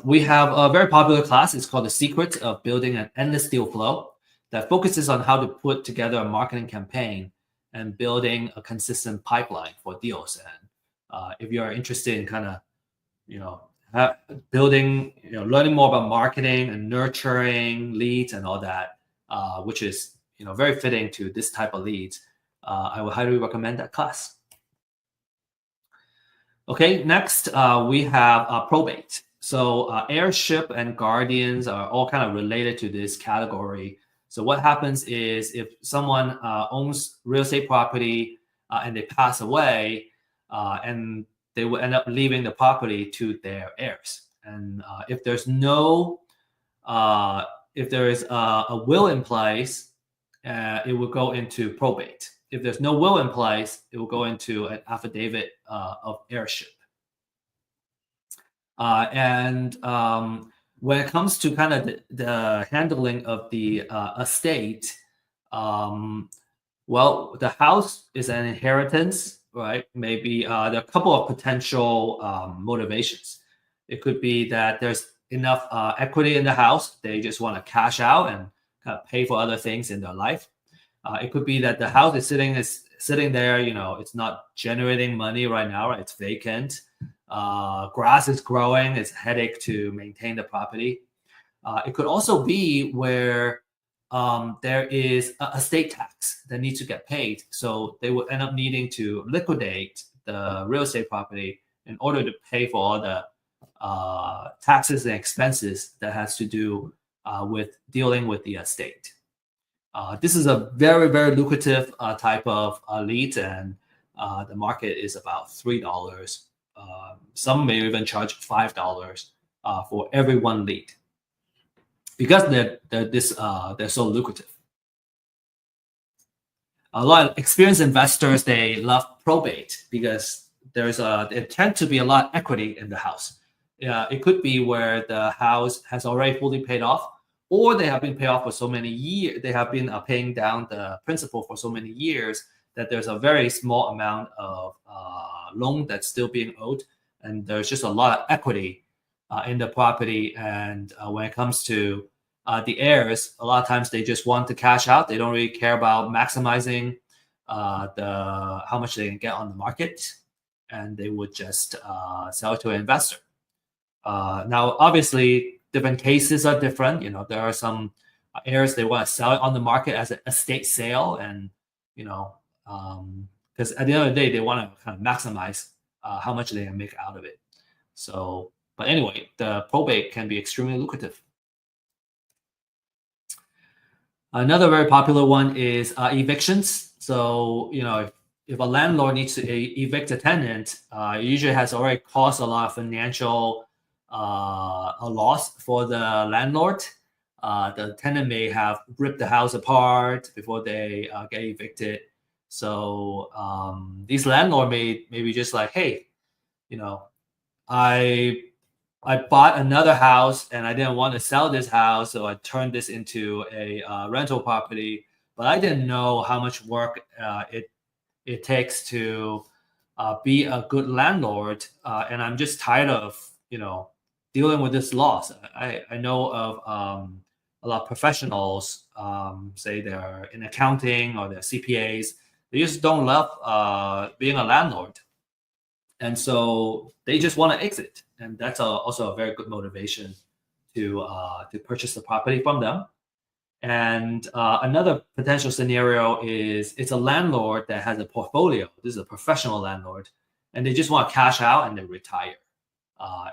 We have a very popular class. It's called The Secret of Building an Endless Deal Flow, that focuses on how to put together a marketing campaign and building a consistent pipeline for deals. And if you're interested in kind of, building, learning more about marketing and nurturing leads and all that, which is, very fitting to this type of leads, I would highly recommend that class. Okay, next we have probate. So heirship and guardians are all kind of related to this category. So what happens is if someone owns real estate property and they pass away, and they will end up leaving the property to their heirs. And if there is a will in place, it will go into probate. If there's no will in place, it will go into an affidavit of heirship. And when it comes to kind of the handling of the estate, well, the house is an inheritance, right? Maybe there are a couple of potential motivations. It could be that there's enough equity in the house. They just want to cash out and kind of pay for other things in their life. It could be that the house is sitting there, it's not generating money right now, right? It's vacant. Grass is growing. It's a headache to maintain the property. It could also be where there is a estate tax that needs to get paid. So they will end up needing to liquidate the real estate property in order to pay for all the taxes and expenses that has to do with dealing with the estate. This is a very, very lucrative type of lead, and the market is about $3. Some may even charge $5 for every one lead, because they're so lucrative. A lot of experienced investors, they love probate because there tend to be a lot of equity in the house. It could be where the house has already fully paid off, or they have been paid off for so many years, they have been paying down the principal for so many years that there's a very small amount of loan that's still being owed, and there's just a lot of equity in the property. And when it comes to the heirs, a lot of times they just want to cash out. They don't really care about maximizing the how much they can get on the market, and they would just sell it to an investor. Now, obviously, different cases are different. There are some heirs they want to sell it on the market as an estate sale, and you know, because at the end of the day, they want to kind of maximize how much they can make out of it. So, but anyway, the probate can be extremely lucrative. Another very popular one is evictions. So, if a landlord needs to evict a tenant, it usually has already caused a lot of financial a loss for the landlord. The tenant may have ripped the house apart before they get evicted. So these landlord may be just like, hey, I I bought another house and I didn't want to sell this house, so I turned this into a rental property. But I didn't know how much work it takes to be a good landlord, and I'm just tired of dealing with this loss. I know of a lot of professionals, say they're in accounting or they're CPAs. They just don't love being a landlord, and so they just want to exit, and that's also a very good motivation to purchase the property from them. And another potential scenario is it's a landlord that has a portfolio. This is a professional landlord, and they just want to cash out and then retire.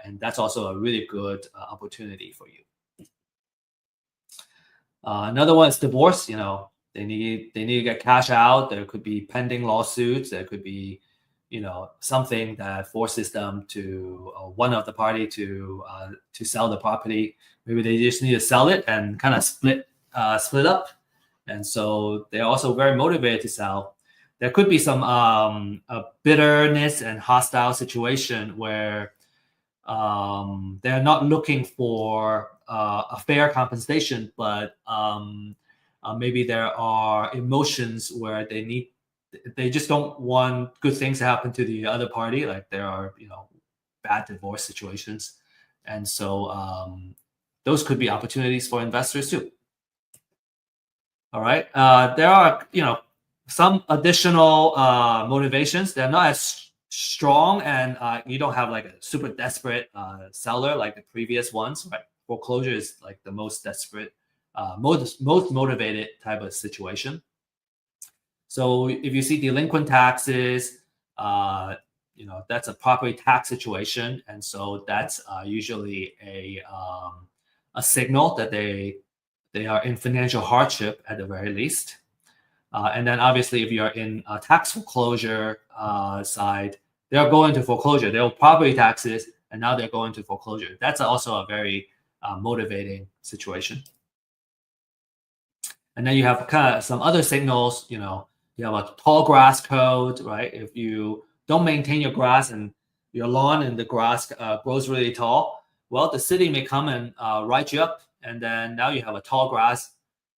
And that's also a really good opportunity for you. Another one is divorce. They need to get cash out. There could be pending lawsuits. There could be something that forces them to one of the party to sell the property. Maybe they just need to sell it and kind of split up, and so they're also very motivated to sell. There could be some bitterness and hostile situation where they're not looking for a fair compensation, but maybe there are emotions where they just don't want good things to happen to the other party. Like there are bad divorce situations, and so those could be opportunities for investors too. All right. There are, some additional motivations. They're not as strong, and you don't have like a super desperate seller like the previous ones. Right. Foreclosure is like the most desperate, most motivated type of situation. So if you see delinquent taxes, that's a property tax situation, and so that's usually a signal that they are in financial hardship at the very least. And then obviously, if you're in a tax foreclosure side, they're going to foreclosure. They owe property taxes, and now they're going to foreclosure. That's also a very motivating situation. And then you have kind of some other signals. You have a tall grass code, right? If you don't maintain your grass and your lawn and the grass grows really tall, well, the city may come and write you up, and then now you have a tall grass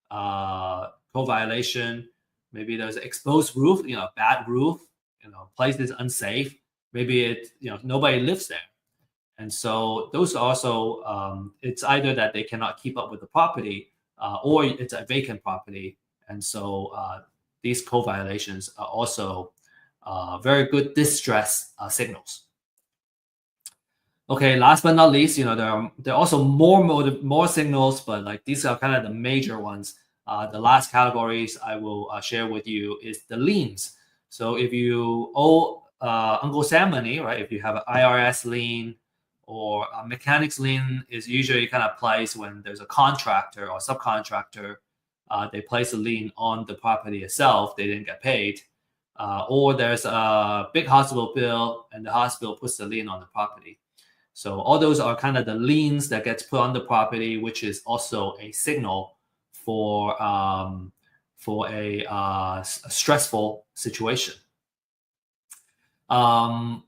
code violation. Maybe there's an exposed roof, bad roof, place is unsafe. Maybe nobody lives there. And so those also, it's either that they cannot keep up with the property or it's a vacant property. And so these code violations are also very good distress signals. Okay, last but not least, there are also more signals, but like these are kind of the major ones. The last categories I will share with you is the liens. So if you owe Uncle Sam money, right? If you have an IRS lien or a mechanics lien, is usually kind of placed when there's a contractor or subcontractor. They place a lien on the property itself. They didn't get paid, or there's a big hospital bill and the hospital puts the lien on the property. So all those are kind of the liens that gets put on the property, which is also a signal for a stressful situation. So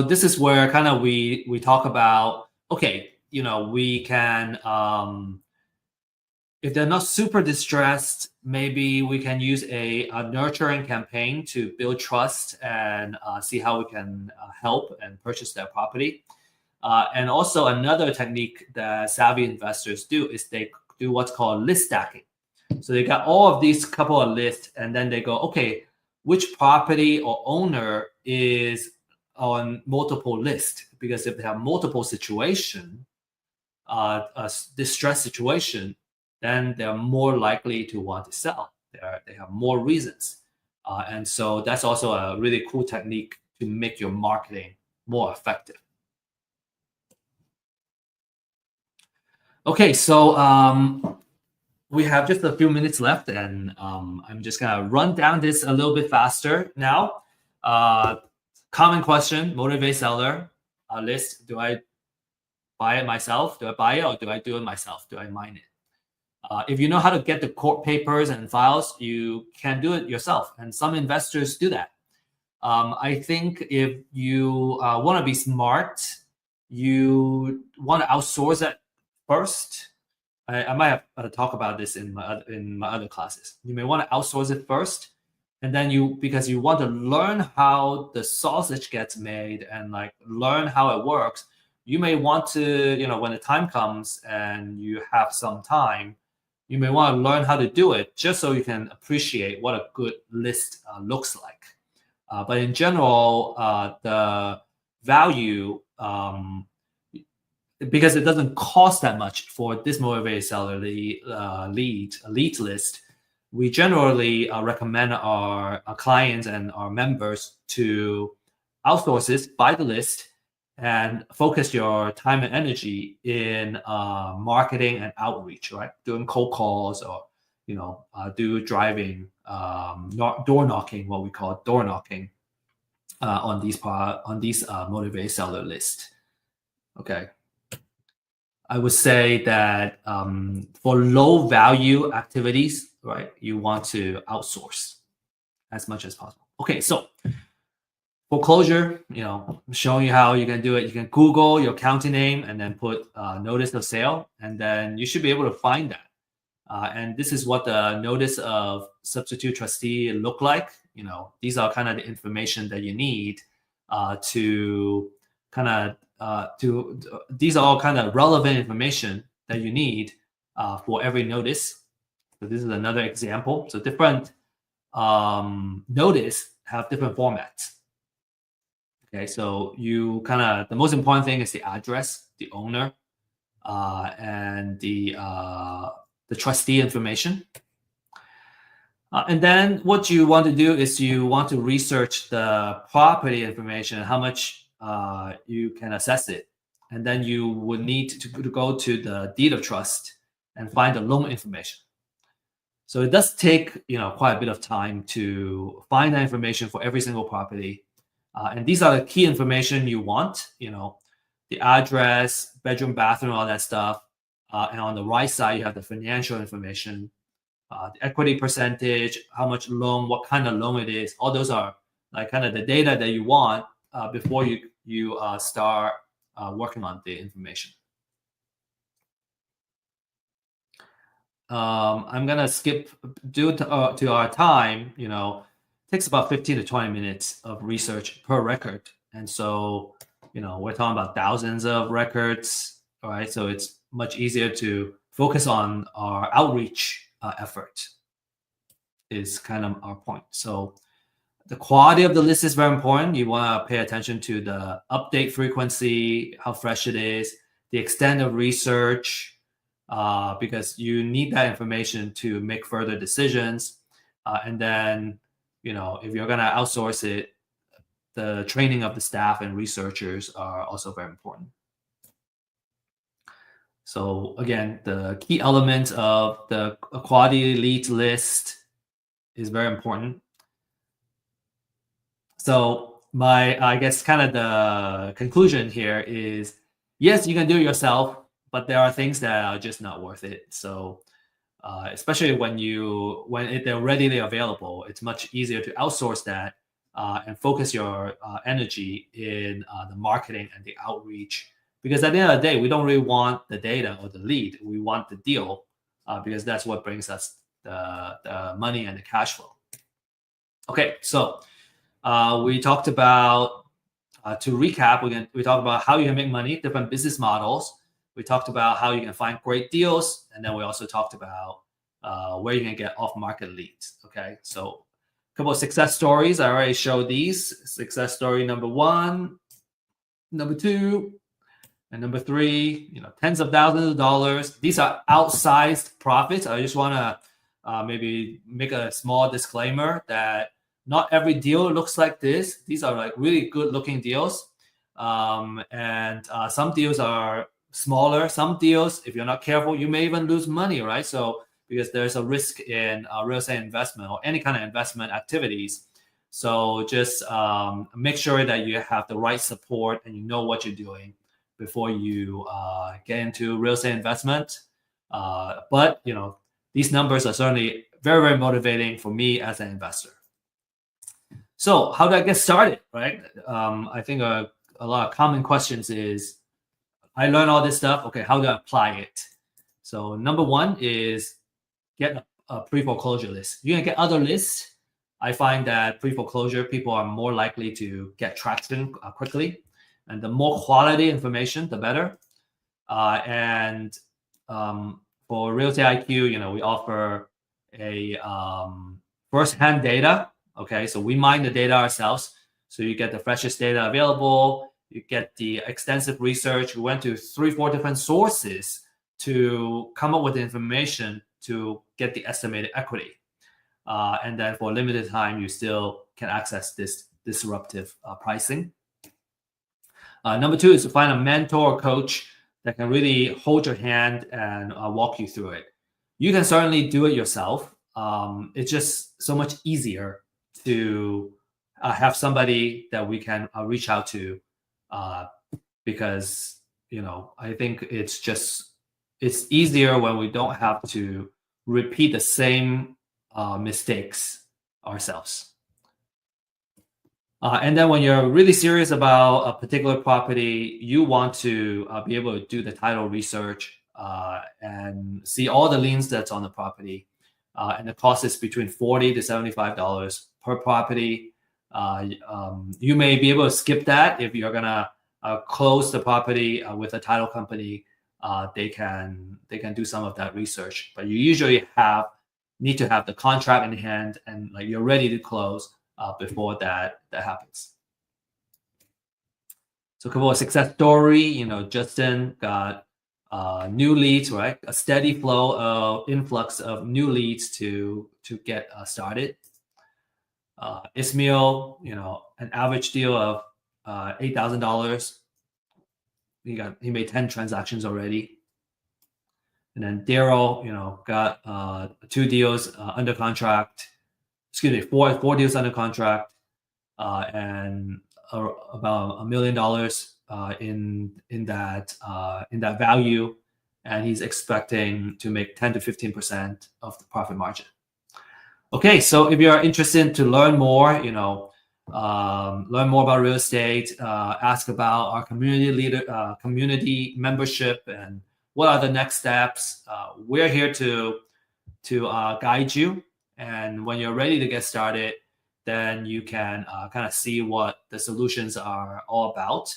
this is where kind of we talk about, okay, we can if they're not super distressed, maybe we can use a nurturing campaign to build trust and see how we can help and purchase their property. And also another technique that savvy investors do is they do what's called list stacking. So they got all of these couple of lists, and then they go, okay, which property or owner is on multiple lists? Because if they have multiple situation, a distress situation, then they're more likely to want to sell. They have more reasons. And so that's also a really cool technique to make your marketing more effective. Okay, so we have just a few minutes left, and I'm just gonna run down this a little bit faster now. Common question: motivate seller list. Do I buy it myself? Do I buy it, or do I do it myself? Do I mine it? If you know how to get the court papers and files, you can do it yourself, and some investors do that. I think if you want to be smart, you want to outsource it first. I might have talk about this in my other classes. You may want to outsource it first, and then because you want to learn how the sausage gets made and like learn how it works. You may want to, when the time comes and you have some time, you may want to learn how to do it just so you can appreciate what a good list looks like. But in general, the value, because it doesn't cost that much for this motivated seller lead list, we generally recommend our clients and our members to outsource this, buy the list, and focus your time and energy in marketing and outreach, right? Doing cold calls or do driving, door knocking, what we call door knocking, on these motivated seller list. Okay. I would say that for low value activities, right, you want to outsource as much as possible. Okay, so foreclosure, showing you how you can do it. You can Google your county name and then put notice of sale, and then you should be able to find that. And this is what the notice of substitute trustee look like. These are kind of the information that you need to kind of these are all kind of relevant information that you need for every notice. So this is another example. So different notice have different formats. Okay, so the most important thing is the address, the owner, and the trustee information. And then what you want to do is you want to research the property information, how much you can assess it. And then you would need to go to the deed of trust and find the loan information. So it does take quite a bit of time to find that information for every single property. And these are the key information you want, the address, bedroom, bathroom, all that stuff. And on the right side, you have the financial information, the equity percentage, how much loan, what kind of loan it is. All those are like kind of the data that you want before you start working on the information. I'm gonna skip due to our time. Takes about 15 to 20 minutes of research per record, and so we're talking about thousands of records. All right, so it's much easier to focus on our outreach effort. Is kind of our point. So the quality of the list is very important. You want to pay attention to the update frequency, how fresh it is, the extent of research, because you need that information to make further decisions. And then, if you're going to outsource it, the training of the staff and researchers are also very important. So again, the key element of the quality lead list is very important. So I guess kind of the conclusion here is, yes, you can do it yourself, but there are things that are just not worth it. So especially when they're readily available, it's much easier to outsource that and focus your energy in the marketing and the outreach. Because at the end of the day, we don't really want the data or the lead. We want the deal. because that's what brings us the money and the cash flow. Okay, so we talked about, to recap, we talked about how you can make money, different business models. We talked about how you can find great deals, and then we also talked about where you can get off-market leads. Okay, so a couple of success stories. I already showed these. Success story number 1, number 2, and number 3. Tens of thousands of dollars. These are outsized profits. I just want to maybe make a small disclaimer that not every deal looks like this. These are like really good looking deals. And some deals are smaller. Some deals, if you're not careful, you may even lose money, right? So because there's a risk in real estate investment or any kind of investment activities. So just make sure that you have the right support and you know what you're doing before you get into real estate investment. But these numbers are certainly very, very motivating for me as an investor. So how do I get started, right? I think a lot of common questions is, I learned all this stuff. Okay, how do I apply it? So number 1 is get a pre-foreclosure list. You can get other lists. I find that pre-foreclosure, people are more likely to get traction quickly. And the more quality information, the better. And for Real Estate IQ, we offer a first-hand data. Okay, so we mine the data ourselves. So you get the freshest data available. You get the extensive research. We went to 3-4 different sources to come up with the information to get the estimated equity. And then for a limited time, you still can access this disruptive pricing. Number 2 is to find a mentor or coach that can really hold your hand and walk you through it. You can certainly do it yourself. It's just so much easier to have somebody that we can reach out to, because I think it's easier when we don't have to repeat the same mistakes ourselves. And then when you're really serious about a particular property, you want to be able to do the title research and see all the liens that's on the property. And the cost is between $40 to $75 per property. You may be able to skip that if you're gonna close the property with a title company. They can do some of that research, but you usually need to have the contract in hand and you're ready to close before that happens. So a couple of success story. Justin got new leads, right? A steady flow of influx of new leads to get started. Ismail, an average deal of $8,000. He made 10 transactions already. And then Daryl, got 2 deals under contract. Excuse me, four deals under contract, and about $1 million in that value, and he's expecting to make 10 to 15% of the profit margin. Okay, so if you're interested to learn more, learn more about real estate, ask about our community membership, and what are the next steps. We're here to guide you. And when you're ready to get started, then you can kind of see what the solutions are all about.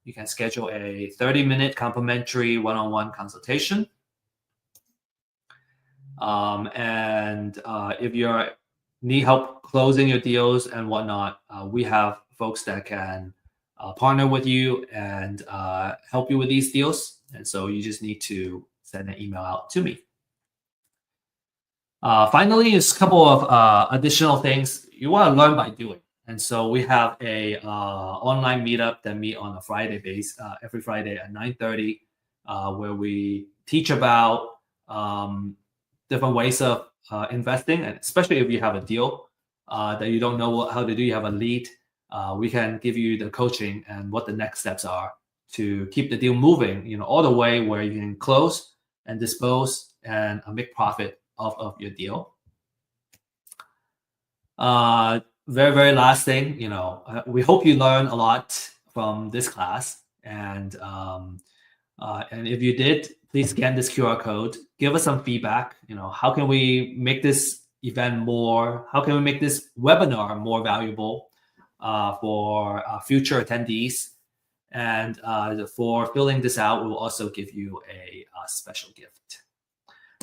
You can schedule a 30-minute complimentary one-on-one consultation. And if you need help closing your deals and whatnot, we have folks that can partner with you and help you with these deals. And so you just need to send an email out to me. Finally, is a couple of additional things you want to learn by doing. And so we have a online meetup that meet on a Friday base, every Friday at 9:30, where we teach about different ways of investing, and especially if you have a deal that you don't know how to do, you have a lead, we can give you the coaching and what the next steps are to keep the deal moving, all the way where you can close and dispose and make profit of your deal. Very, very last thing, we hope you learn a lot from this class, and if you did, please scan this QR code. Give us some feedback. How can we make this event more? How can we make this webinar more valuable for future attendees? And for filling this out, we'll also give you a special gift.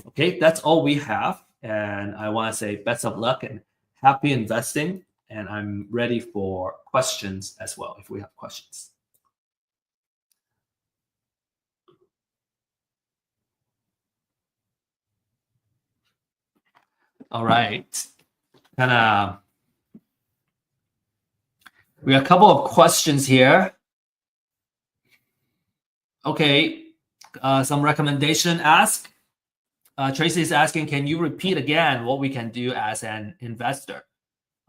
Okay, that's all we have. And I want to say best of luck and happy investing. And I'm ready for questions as well, if we have questions. All right. We have a couple of questions here. Okay. Some recommendation ask. Tracy is asking, can you repeat again what we can do as an investor?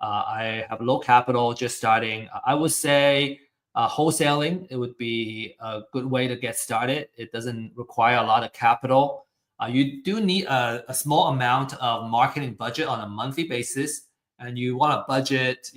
I have low capital, just starting. I would say wholesaling, it would be a good way to get started. It doesn't require a lot of capital. You do need a small amount of marketing budget on a monthly basis, and you want to budget,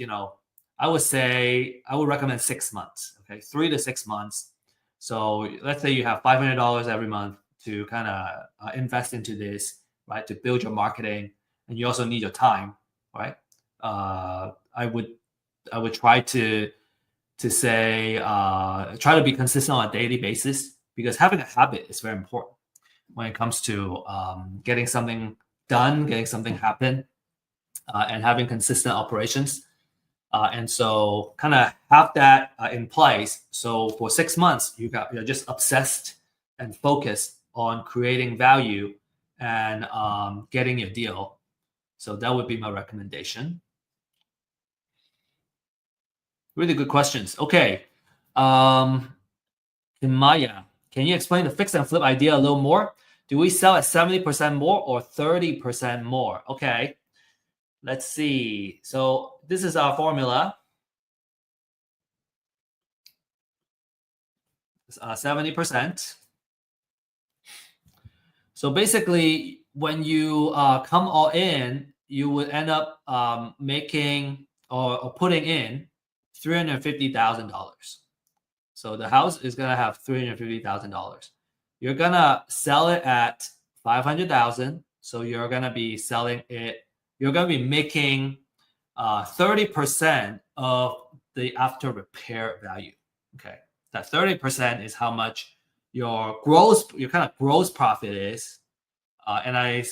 I would recommend 6 months, okay, 3 to 6 months. So let's say you have $500 every month to kind of invest into this, right, to build your marketing, and you also need your time, right? I would try to say try to be consistent on a daily basis, because having a habit is very important when it comes to getting something done, getting something happen, and having consistent operations. And so kind of have that in place. So for 6 months, you're just obsessed and focused on creating value and getting your deal. So that would be my recommendation. Really good questions. Okay. Maya, can you explain the fix and flip idea a little more? Do we sell at 70% more or 30% more? Okay. Let's see. So this is our formula. 70%. So basically, when you come all in, you would end up making or putting in $350,000. So the house is gonna have $350,000. You're gonna sell it at $500,000. So you're gonna be selling it. You're gonna be making 30% of the after repair value. Okay, that 30% is how much your kind of gross profit is. And I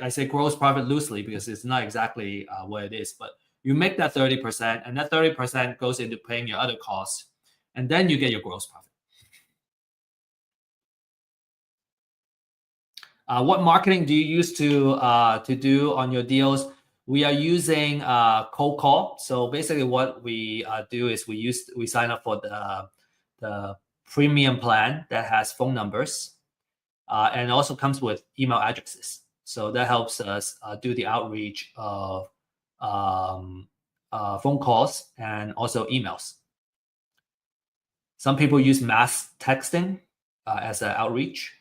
say gross profit loosely because it's not exactly what it is, but you make that 30%, and that 30% goes into paying your other costs, and then you get your gross profit. What marketing do you use to do on your deals? We are using cold call. So basically, what we do is we sign up for the premium plan that has phone numbers, and also comes with email addresses. So that helps us do the outreach of phone calls and also emails. Some people use mass texting as an outreach.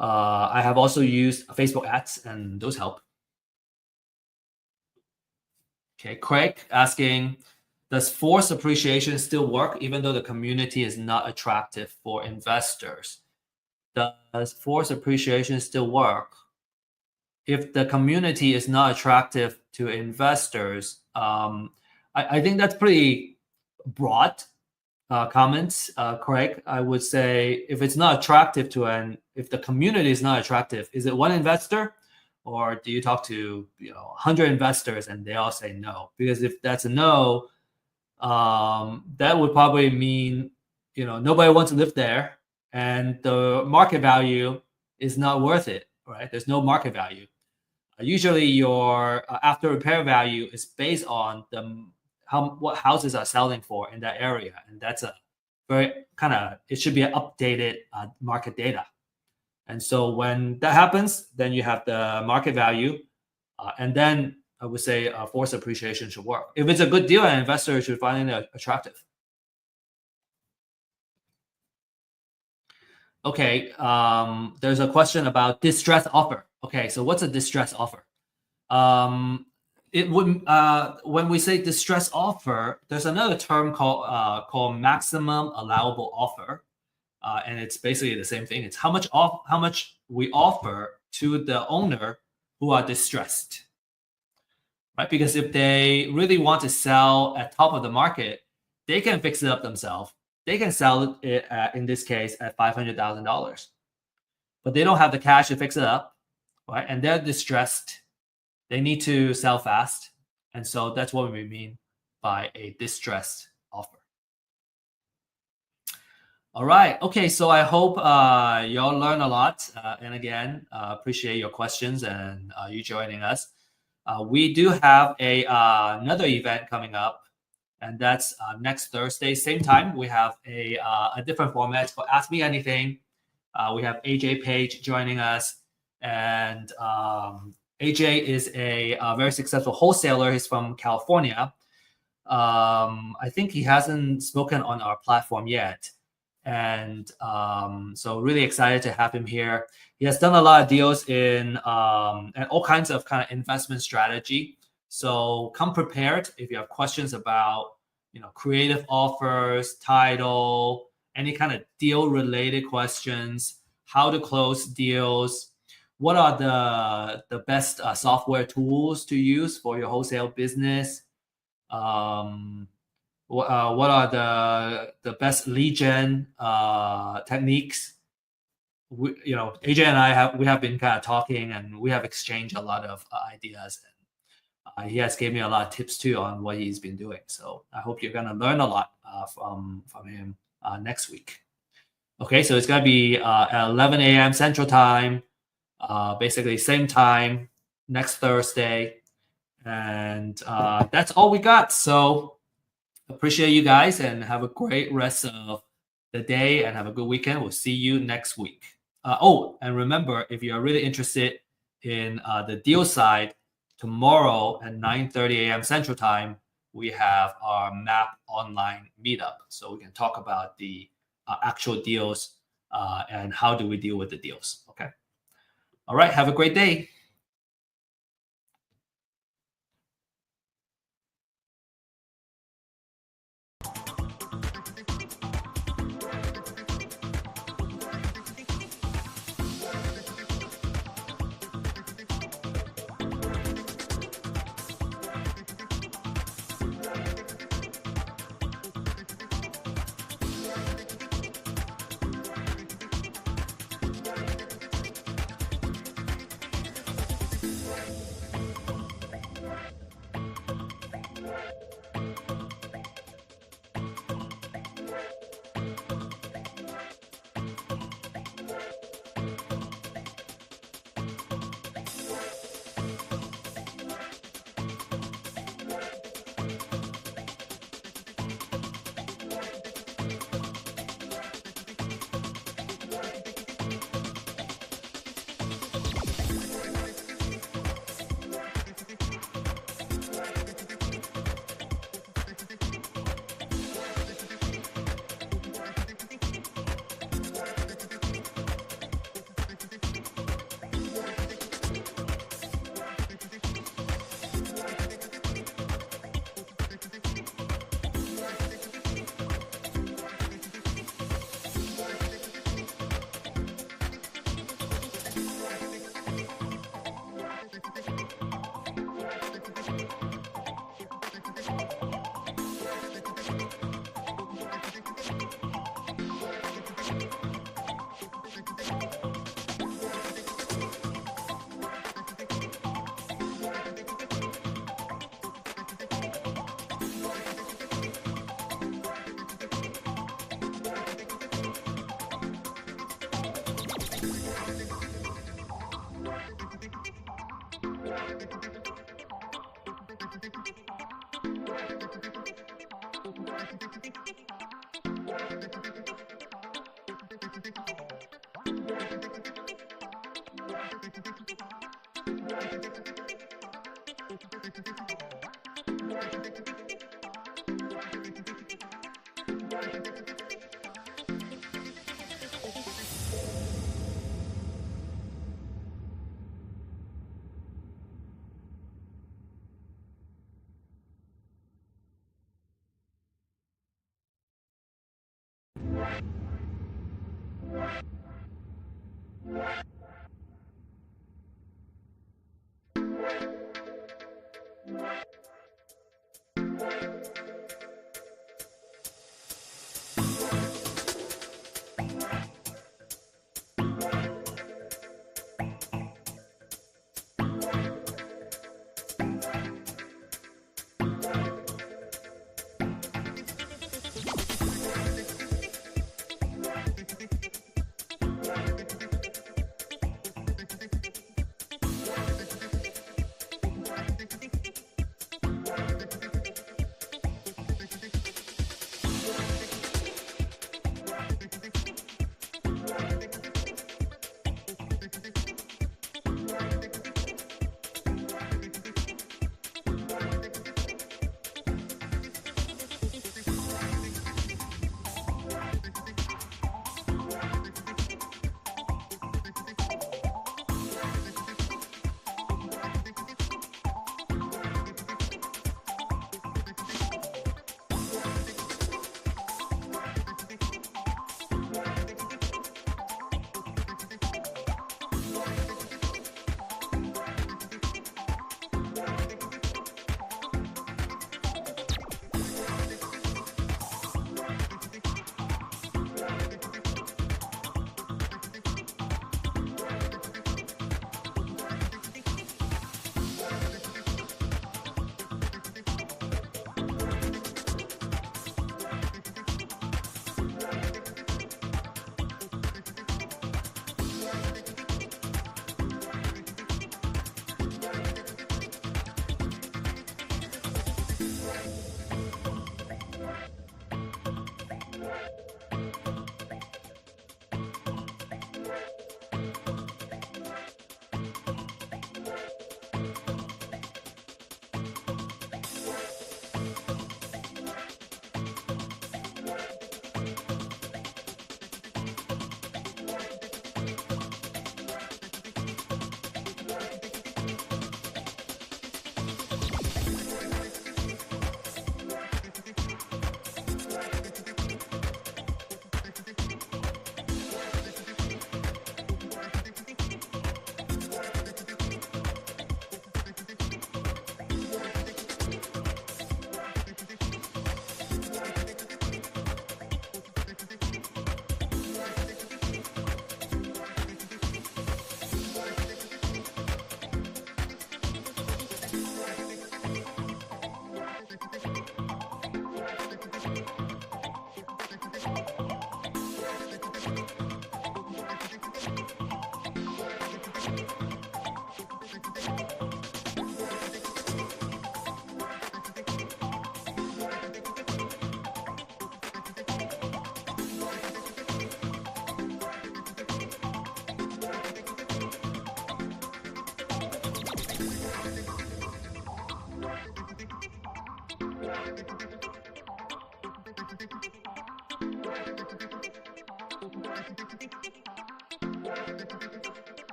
I have also used Facebook ads, and those help. Okay, Craig asking, does forced appreciation still work even though the community is not attractive for investors? Does forced appreciation still work? If the community is not attractive to investors, I think that's pretty broad comments, Craig. I would say if it's not attractive if the community is not attractive, is it one investor? Or do you talk to 100 investors and they all say no? Because if that's a no, that would probably mean nobody wants to live there, and the market value is not worth it, right? There's no market value. Usually, your after repair value is based on what houses are selling for in that area, and that's a very it should be an updated market data. And so when that happens, then you have the market value, and then I would say forced appreciation should work. If it's a good deal, an investor should find it attractive. Okay, there's a question about distress offer. Okay, so what's a distress offer? It would when we say distress offer, there's another term called maximum allowable offer. and it's basically the same thing. It's how much we offer to the owner who are distressed, right? Because if they really want to sell at top of the market, they can fix it up themselves. They can sell it in this case at $500,000, but they don't have the cash to fix it up, right? And they're distressed. They need to sell fast, and so that's what we mean by a distressed offer. All right. Okay. So I hope y'all learn a lot. And again, appreciate your questions and you joining us. We do have another event coming up, and that's next Thursday, same time. We have a different format. It's called Ask Me Anything. We have AJ Page joining us, and AJ is a very successful wholesaler. He's from California. I think he hasn't spoken on our platform yet. And so really excited to have him here. He has done a lot of deals in and all kinds of kind of investment strategy. So come prepared if you have questions about creative offers, title, any kind of deal related questions, how to close deals, what are the best software tools to use for your wholesale business. What are the best lead gen techniques? AJ and we have been kind of talking, and we have exchanged a lot of ideas. And he has given me a lot of tips too on what he's been doing. So I hope you're gonna learn a lot from him next week. Okay, so it's gonna be at 11 a.m. Central Time, basically same time next Thursday, and that's all we got. So appreciate you guys and have a great rest of the day and have a good weekend. We'll see you next week. And remember, if you're really interested in the deal side, tomorrow at 9:30 a.m. Central Time, we have our MAP online meetup. So we can talk about the actual deals and how do we deal with the deals. Okay. All right. Have a great day.